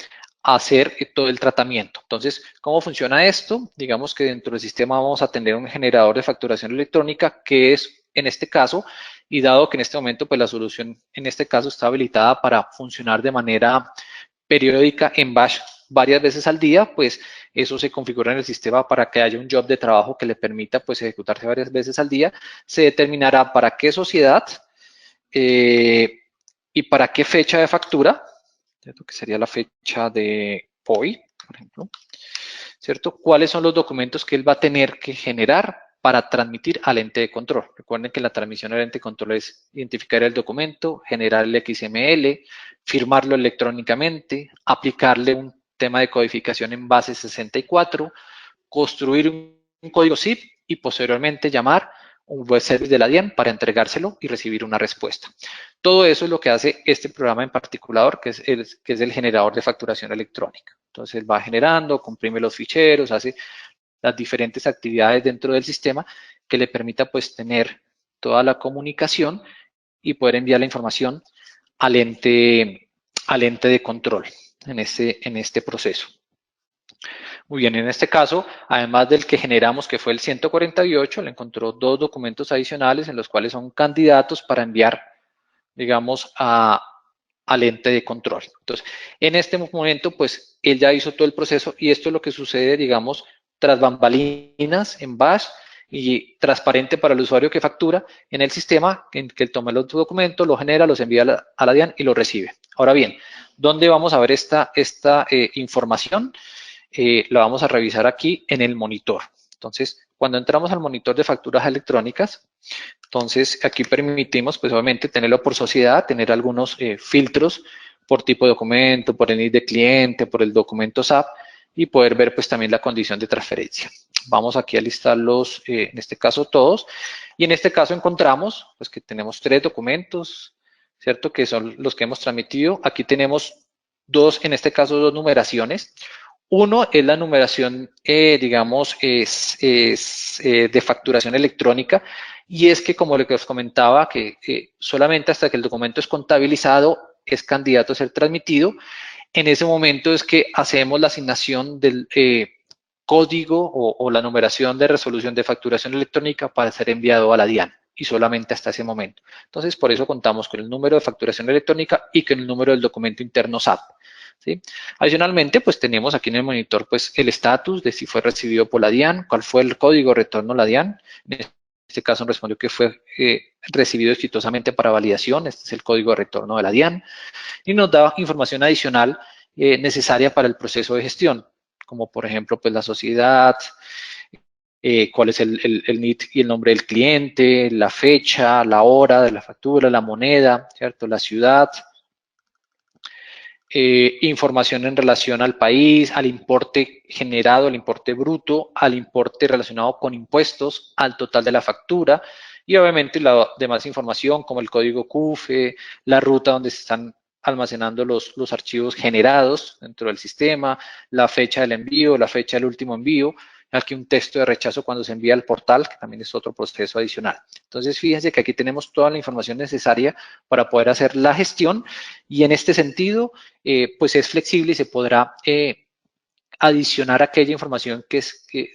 a hacer todo el tratamiento. Entonces, ¿cómo funciona esto? Digamos que dentro del sistema vamos a tener un generador de facturación electrónica que es, en este caso, y dado que en este momento pues la solución en este caso está habilitada para funcionar de manera periódica en Bash varias veces al día, pues eso se configura en el sistema para que haya un job de trabajo que le permita pues ejecutarse varias veces al día. Se determinará para qué sociedad y para qué fecha de factura, ¿cierto? Que sería la fecha de hoy, por ejemplo, ¿cierto? ¿Cuáles son los documentos que él va a tener que generar para transmitir al ente de control? Recuerden que la transmisión al ente de control es identificar el documento, generar el XML, firmarlo electrónicamente, aplicarle un tema de codificación en base 64, construir un código zip y posteriormente llamar un web service de la DIAN para entregárselo y recibir una respuesta. Todo eso es lo que hace este programa en particular, que es el generador de facturación electrónica. Entonces va generando, comprime los ficheros, hace las diferentes actividades dentro del sistema que le permita pues tener toda la comunicación y poder enviar la información al ente de control en este proceso. Muy bien, en este caso, además del que generamos, que fue el 148, le encontró dos documentos adicionales en los cuales son candidatos para enviar, digamos, al ente de control. Entonces, en este momento, pues, él ya hizo todo el proceso y esto es lo que sucede, digamos, tras bambalinas en Bash y transparente para el usuario que factura en el sistema, en que él toma los documentos, los genera, los envía a la DIAN y los recibe. Ahora bien, ¿dónde vamos a ver esta información? La vamos a revisar aquí en el monitor. Entonces, cuando entramos al monitor de facturas electrónicas, entonces aquí permitimos, pues obviamente, tenerlo por sociedad, tener algunos filtros por tipo de documento, por el NID de cliente, por el documento SAP y poder ver pues también la condición de transferencia. Vamos aquí a listarlos, en este caso todos, y en este caso encontramos pues que tenemos 3 documentos, ¿cierto? Que son los que hemos transmitido. Aquí tenemos en este caso, dos numeraciones. Uno es la numeración, digamos, de facturación electrónica, y es que, como les comentaba, que solamente hasta que el documento es contabilizado es candidato a ser transmitido. En ese momento es que hacemos la asignación del código o la numeración de resolución de facturación electrónica para ser enviado a la DIAN, y solamente hasta ese momento. Entonces, por eso contamos con el número de facturación electrónica y con el número del documento interno SAP. ¿Sí? Adicionalmente, pues tenemos aquí en el monitor pues el estatus de si fue recibido por la DIAN, cuál fue el código de retorno a la DIAN. En este caso respondió que fue recibido exitosamente para validación. Este es el código de retorno de la DIAN. Y nos da información adicional necesaria para el proceso de gestión, como por ejemplo pues la sociedad, cuál es el NIT y el nombre del cliente, la fecha, la hora de la factura, la moneda, ¿cierto? La ciudad, información en relación al país, al importe generado, al importe bruto, al importe relacionado con impuestos, al total de la factura y obviamente la demás información como el código CUFE, la ruta donde se están almacenando los archivos generados dentro del sistema, la fecha del envío, la fecha del último envío, aquí un texto de rechazo cuando se envía al portal, que también es otro proceso adicional. Entonces, fíjense que aquí tenemos toda la información necesaria para poder hacer la gestión y en este sentido, pues es flexible y se podrá adicionar aquella información que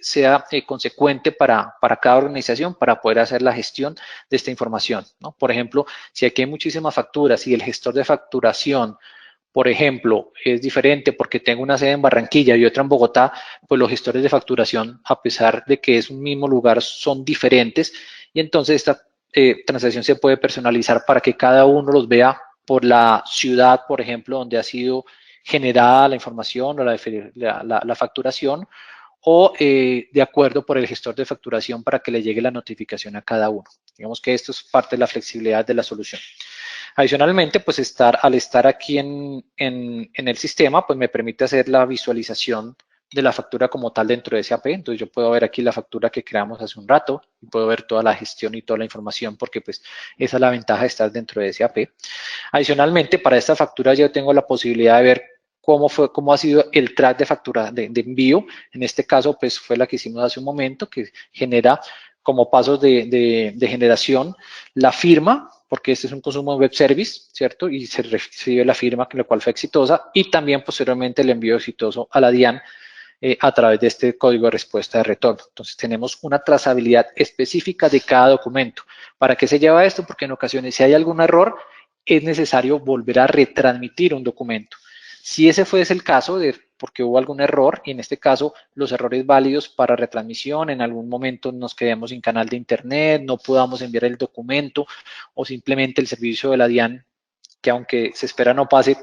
sea consecuente para cada organización para poder hacer la gestión de esta información, ¿no? Por ejemplo, si aquí hay muchísimas facturas y el gestor de facturación, por ejemplo, es diferente porque tengo una sede en Barranquilla y otra en Bogotá, pues los gestores de facturación, a pesar de que es un mismo lugar, son diferentes y entonces esta transacción se puede personalizar para que cada uno los vea por la ciudad, por ejemplo, donde ha sido generada la información o la facturación, o de acuerdo por el gestor de facturación para que le llegue la notificación a cada uno. Digamos que esto es parte de la flexibilidad de la solución. Adicionalmente, pues al estar aquí en el sistema, pues me permite hacer la visualización de la factura como tal dentro de SAP. Entonces yo puedo ver aquí la factura que creamos hace un rato y puedo ver toda la gestión y toda la información porque pues esa es la ventaja de estar dentro de SAP. Adicionalmente, para esta factura yo tengo la posibilidad de ver cómo ha sido el track de factura de envío. En este caso, pues fue la que hicimos hace un momento, que genera como pasos de generación la firma, porque este es un consumo de web service, ¿cierto? Y se recibe la firma, la cual fue exitosa, y también posteriormente el envío exitoso a la DIAN a través de este código de respuesta de retorno. Entonces tenemos una trazabilidad específica de cada documento. ¿Para qué se lleva esto? Porque en ocasiones si hay algún error, es necesario volver a retransmitir un documento. Si ese fuese el caso, porque hubo algún error, y en este caso los errores válidos para retransmisión, en algún momento nos quedemos sin canal de internet, no podamos enviar el documento, o simplemente el servicio de la DIAN, que aunque se espera no pase,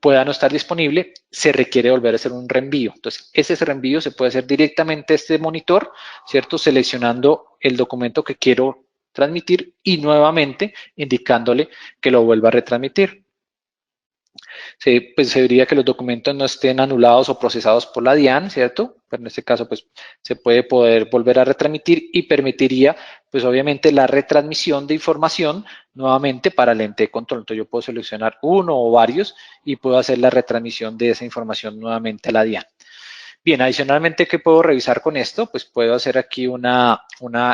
pueda no estar disponible, se requiere volver a hacer un reenvío. Entonces, ese reenvío se puede hacer directamente a este monitor, ¿cierto? Seleccionando el documento que quiero transmitir y nuevamente indicándole que lo vuelva a retransmitir. Pues se diría que los documentos no estén anulados o procesados por la DIAN, ¿cierto? Pero en este caso, pues se puede volver a retransmitir y permitiría, pues obviamente, la retransmisión de información nuevamente para el ente de control. Entonces yo puedo seleccionar uno o varios y puedo hacer la retransmisión de esa información nuevamente a la DIAN. Bien, adicionalmente, ¿qué puedo revisar con esto? Pues puedo hacer aquí una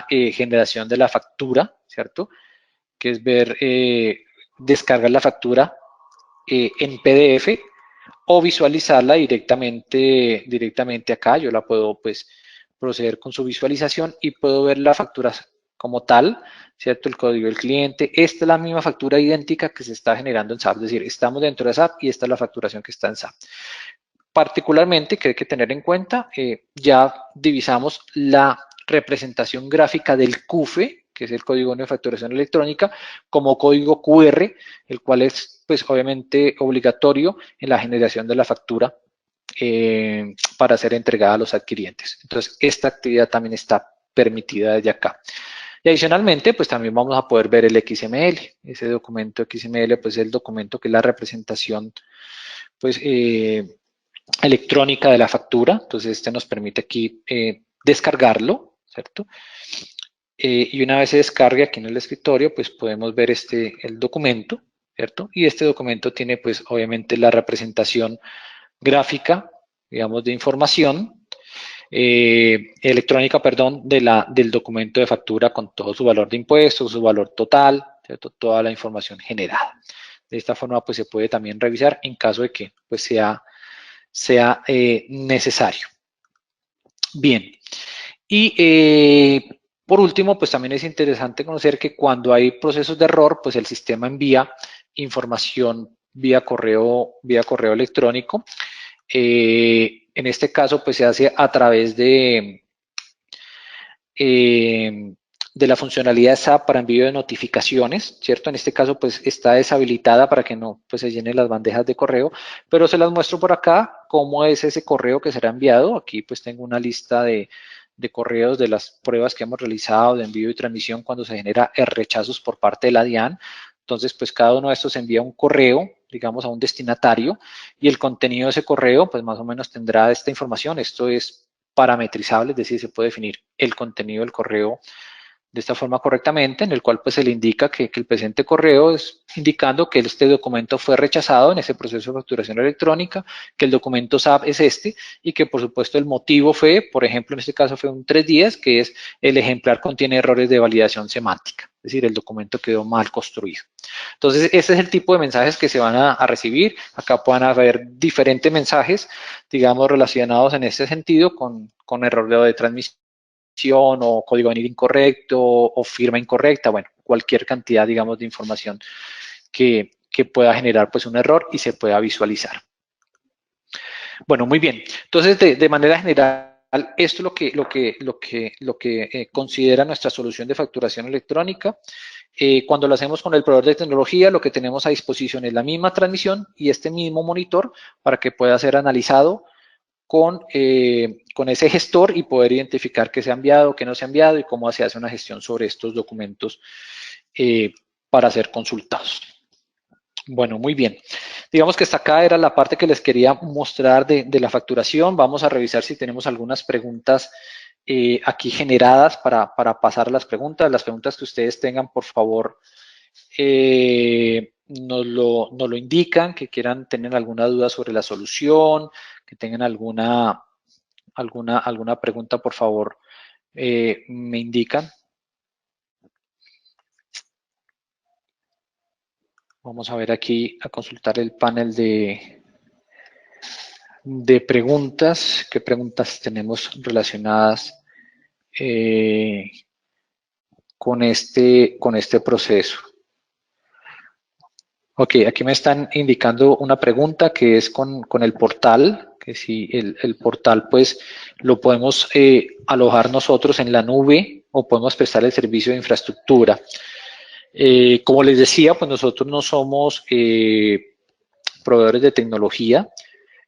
generación de la factura, ¿cierto? Que es ver, descargar la factura en PDF o visualizarla directamente acá. Yo la puedo pues proceder con su visualización y puedo ver la factura como tal, ¿cierto? El código del cliente. Esta es la misma factura idéntica que se está generando en SAP, es decir, estamos dentro de SAP y esta es la facturación que está en SAP. Particularmente, que hay que tener en cuenta, ya divisamos la representación gráfica del CUFE, que es el código de facturación electrónica, como código QR, el cual es, pues, obviamente obligatorio en la generación de la factura para ser entregada a los adquirientes. Entonces, esta actividad también está permitida desde acá. Y adicionalmente, pues también vamos a poder ver el XML. Ese documento XML, pues es el documento que es la representación, pues, electrónica de la factura. Entonces, este nos permite aquí descargarlo, ¿cierto? Y una vez se descargue aquí en el escritorio, pues podemos ver el documento, ¿cierto? Y este documento tiene, pues, obviamente la representación gráfica, digamos, de información electrónica, perdón, del documento de factura con todo su valor de impuestos, su valor total, ¿cierto? Toda la información generada. De esta forma, pues se puede también revisar en caso de que pues, sea necesario. Bien. Y por último, pues también es interesante conocer que cuando hay procesos de error, pues el sistema envía información vía correo electrónico. En este caso, pues se hace a través de la funcionalidad de SAP para envío de notificaciones, ¿cierto? En este caso, pues está deshabilitada para que no pues, se llenen las bandejas de correo, pero se las muestro por acá cómo es ese correo que será enviado. Aquí pues tengo una lista de correos de las pruebas que hemos realizado de envío y transmisión cuando se genera rechazos por parte de la DIAN. Entonces, pues cada uno de estos envía un correo, digamos, a un destinatario y el contenido de ese correo, pues más o menos tendrá esta información. Esto es parametrizable, es decir, se puede definir el contenido del correo de esta forma correctamente, en el cual pues se le indica que el presente correo es indicando que este documento fue rechazado en ese proceso de facturación electrónica, que el documento SAP es este y que por supuesto el motivo fue, por ejemplo, en este caso fue un 310, que es el ejemplar contiene errores de validación semántica, es decir, el documento quedó mal construido. Entonces, ese es el tipo de mensajes que se van a recibir. Acá pueden haber diferentes mensajes, digamos, relacionados en este sentido con error de transmisión o código venir incorrecto o firma incorrecta, bueno, cualquier cantidad, digamos, de información que pueda generar pues un error y se pueda visualizar. Bueno, muy bien. Entonces, de manera general, esto es lo que considera nuestra solución de facturación electrónica. Cuando lo hacemos con el proveedor de tecnología, lo que tenemos a disposición es la misma transmisión y este mismo monitor para que pueda ser analizado con ese gestor y poder identificar qué se ha enviado, qué no se ha enviado y cómo se hace una gestión sobre estos documentos para ser consultados. Bueno, muy bien. Digamos que hasta acá era la parte que les quería mostrar de la facturación. Vamos a revisar si tenemos algunas preguntas aquí generadas para pasar las preguntas. Las preguntas que ustedes tengan, por favor, nos lo indican, que quieran tener alguna duda sobre la solución, que tengan alguna pregunta, por favor, me indican. Vamos a ver aquí, a consultar el panel de preguntas. ¿Qué preguntas tenemos relacionadas con este proceso? Ok, aquí me están indicando una pregunta que es con el portal, que si el portal pues lo podemos alojar nosotros en la nube o podemos prestar el servicio de infraestructura. Como les decía, pues nosotros no somos proveedores de tecnología,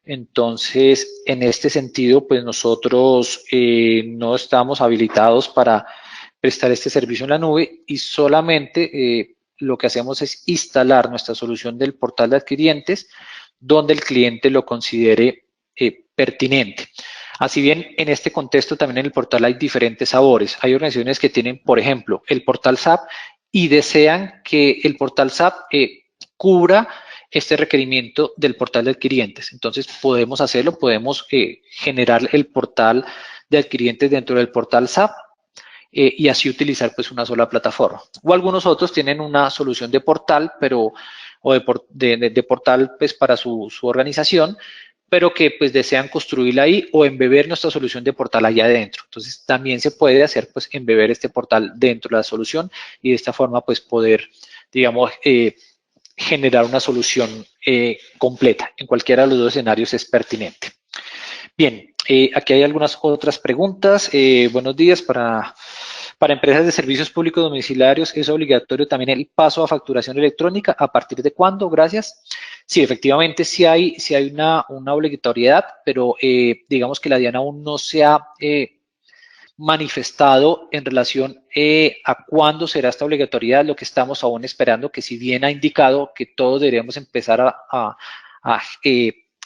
entonces en este sentido pues nosotros no estamos habilitados para prestar este servicio en la nube y solamente lo que hacemos es instalar nuestra solución del portal de adquirientes donde el cliente lo considere pertinente. Así bien, en este contexto también en el portal hay diferentes sabores. Hay organizaciones que tienen, por ejemplo, el portal SAP y desean que el portal SAP cubra este requerimiento del portal de adquirientes. Entonces podemos hacerlo, podemos generar el portal de adquirientes dentro del portal SAP y así utilizar pues una sola plataforma. O algunos otros tienen una solución de portal, pero o de portal pues para su organización, pero que pues desean construirla ahí o embeber nuestra solución de portal allá adentro. Entonces también se puede hacer pues embeber este portal dentro de la solución y de esta forma pues poder, digamos, generar una solución completa. En cualquiera de los dos escenarios es pertinente. Bien, aquí hay algunas otras preguntas. Buenos días. Para empresas de servicios públicos domiciliarios, ¿es obligatorio también el paso a facturación electrónica? ¿A partir de cuándo? Gracias. Sí, efectivamente, sí hay una obligatoriedad, pero digamos que la DIAN aún no se ha manifestado en relación a cuándo será esta obligatoriedad, lo que estamos aún esperando, que si bien ha indicado que todos deberíamos empezar a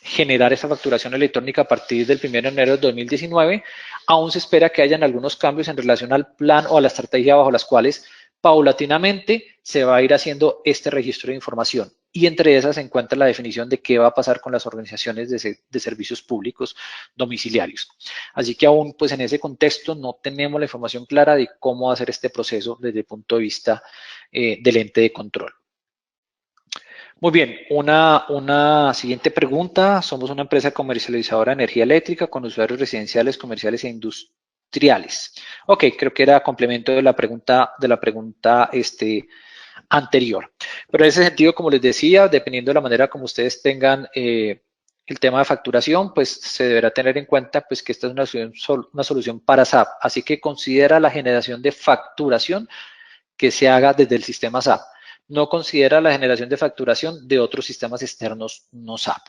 generar esa facturación electrónica a partir del 1 de enero de 2019, aún se espera que hayan algunos cambios en relación al plan o a la estrategia bajo las cuales paulatinamente se va a ir haciendo este registro de información. Y entre esas se encuentra la definición de qué va a pasar con las organizaciones de servicios públicos domiciliarios. Así que aún pues en ese contexto no tenemos la información clara de cómo hacer este proceso desde el punto de vista del ente de control. Muy bien, una siguiente pregunta. Somos una empresa comercializadora de energía eléctrica con usuarios residenciales, comerciales e industriales. Ok, creo que era complemento de la pregunta anterior. Pero en ese sentido, como les decía, dependiendo de la manera como ustedes tengan el tema de facturación, pues se deberá tener en cuenta pues que esta es una solución para SAP. Así que considera la generación de facturación que se haga desde el sistema SAP. No considera la generación de facturación de otros sistemas externos no SAP.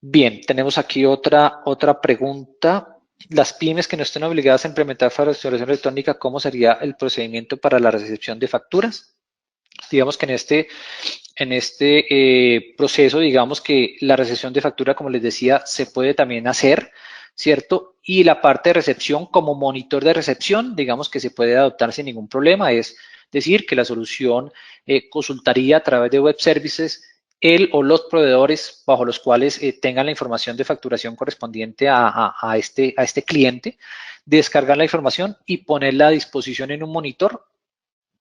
Bien, tenemos aquí otra pregunta. Las pymes que no estén obligadas a implementar facturación electrónica, ¿cómo sería el procedimiento para la recepción de facturas? Digamos que en este proceso, digamos que la recepción de factura, como les decía, se puede también hacer, ¿cierto? Y la parte de recepción como monitor de recepción, digamos que se puede adoptar sin ningún problema, es decir, que la solución consultaría a través de web services el o los proveedores bajo los cuales tengan la información de facturación correspondiente a este cliente, descargar la información y ponerla a disposición en un monitor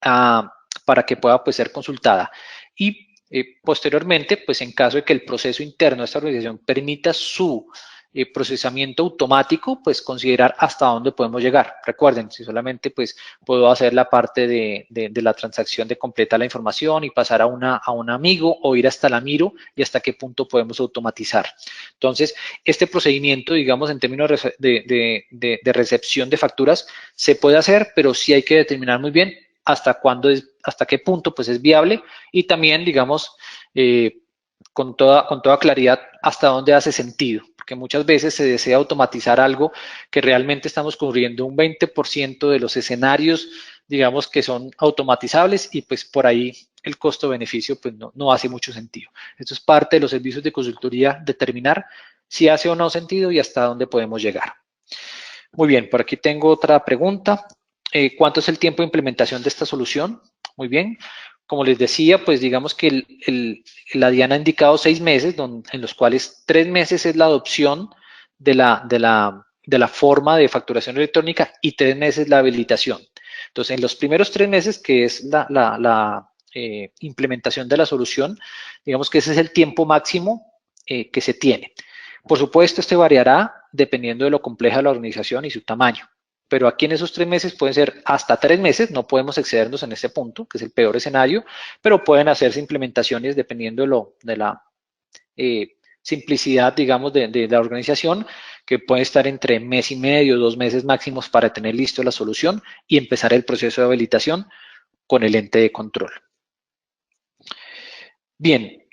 para que pueda pues, ser consultada. Y posteriormente, pues en caso de que el proceso interno de esta organización permita su procesamiento automático, pues considerar hasta dónde podemos llegar. Recuerden, si solamente pues puedo hacer la parte de la transacción de completar la información y pasar a un amigo o ir hasta la Miro y hasta qué punto podemos automatizar. Entonces, este procedimiento, digamos, en términos de recepción de facturas, se puede hacer, pero sí hay que determinar muy bien hasta qué punto pues es viable y también, digamos, con toda claridad hasta dónde hace sentido, porque muchas veces se desea automatizar algo que realmente estamos cubriendo un 20% de los escenarios, digamos, que son automatizables y pues por ahí el costo-beneficio pues no hace mucho sentido. Esto es parte de los servicios de consultoría, determinar si hace o no sentido y hasta dónde podemos llegar. Muy bien, por aquí tengo otra pregunta. ¿Cuánto es el tiempo de implementación de esta solución? Muy bien. Como les decía, pues digamos que la DIAN ha indicado 6 meses, en los cuales 3 meses es la adopción de la forma de facturación electrónica y 3 meses la habilitación. Entonces, en los primeros 3 meses, que es la implementación de la solución, digamos que ese es el tiempo máximo que se tiene. Por supuesto, este variará dependiendo de lo compleja de la organización y su tamaño. pero aquí en esos 3 meses pueden ser hasta 3 meses, no podemos excedernos en ese punto, que es el peor escenario, pero pueden hacerse implementaciones dependiendo de la simplicidad, digamos, de la organización, que puede estar entre mes y medio, 2 meses máximos para tener listo la solución y empezar el proceso de habilitación con el ente de control. Bien,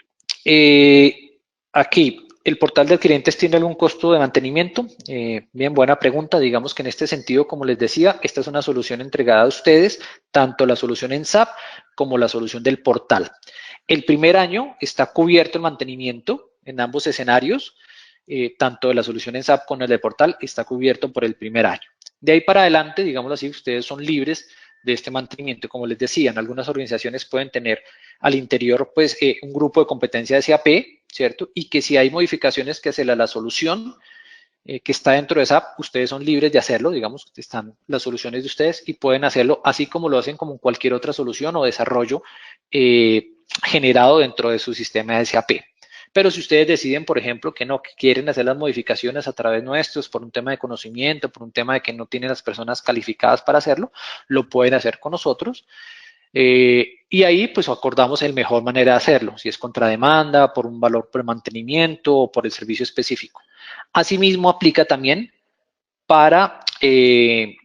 aquí, ¿el portal de clientes tiene algún costo de mantenimiento? Bien, buena pregunta. Digamos que en este sentido, como les decía, esta es una solución entregada a ustedes, tanto la solución en SAP como la solución del portal. El primer año está cubierto el mantenimiento en ambos escenarios, tanto de la solución en SAP como el de portal está cubierto por el primer año. De ahí para adelante, digamos así, ustedes son libres de este mantenimiento. Como les decía, en algunas organizaciones pueden tener al interior pues un grupo de competencia de SAP, ¿cierto? Y que si hay modificaciones que hacer a la solución que está dentro de SAP, ustedes son libres de hacerlo, digamos, están las soluciones de ustedes y pueden hacerlo así como lo hacen como cualquier otra solución o desarrollo generado dentro de su sistema de SAP. Pero si ustedes deciden, por ejemplo, que no, que quieren hacer las modificaciones a través nuestros por un tema de conocimiento, por un tema de que no tienen las personas calificadas para hacerlo, lo pueden hacer con nosotros. Y ahí pues acordamos el mejor manera de hacerlo, si es contra demanda, por un valor por mantenimiento o por el servicio específico. Asimismo aplica también para el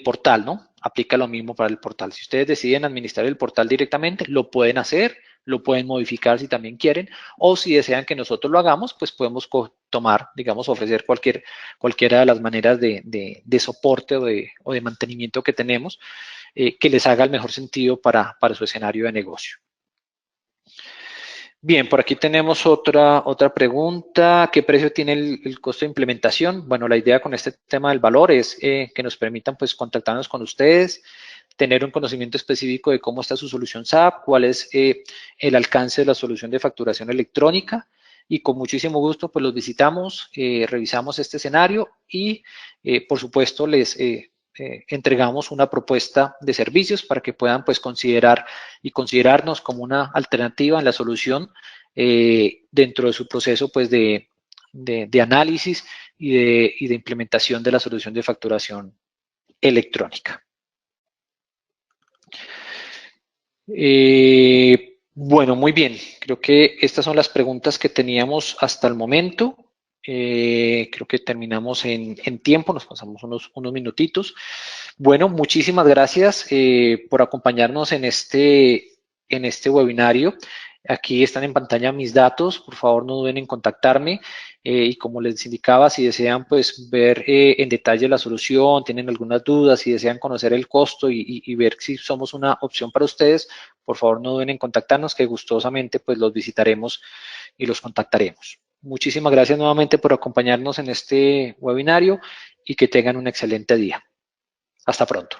portal, ¿no? Aplica lo mismo para el portal. Si ustedes deciden administrar el portal directamente, lo pueden hacer, lo pueden modificar si también quieren, o si desean que nosotros lo hagamos, pues podemos tomar, digamos, ofrecer cualquiera de las maneras de soporte o de mantenimiento que tenemos que les haga el mejor sentido para su escenario de negocio. Bien, por aquí tenemos otra pregunta. ¿Qué precio tiene el costo de implementación? Bueno, la idea con este tema del valor es que nos permitan pues contactarnos con ustedes, tener un conocimiento específico de cómo está su solución SAP, cuál es el alcance de la solución de facturación electrónica y con muchísimo gusto pues los visitamos, revisamos este escenario y por supuesto les entregamos una propuesta de servicios para que puedan pues considerar y considerarnos como una alternativa en la solución dentro de su proceso pues de análisis y de implementación de la solución de facturación electrónica. Bueno, muy bien. Creo que estas son las preguntas que teníamos hasta el momento. Creo que terminamos en tiempo, nos pasamos unos minutitos. Bueno, muchísimas gracias por acompañarnos en este webinario. Aquí están en pantalla mis datos, por favor no duden en contactarme y como les indicaba, si desean pues ver en detalle la solución, tienen algunas dudas, si desean conocer el costo y ver si somos una opción para ustedes, por favor no duden en contactarnos que gustosamente pues los visitaremos y los contactaremos. Muchísimas gracias nuevamente por acompañarnos en este webinario y que tengan un excelente día. Hasta pronto.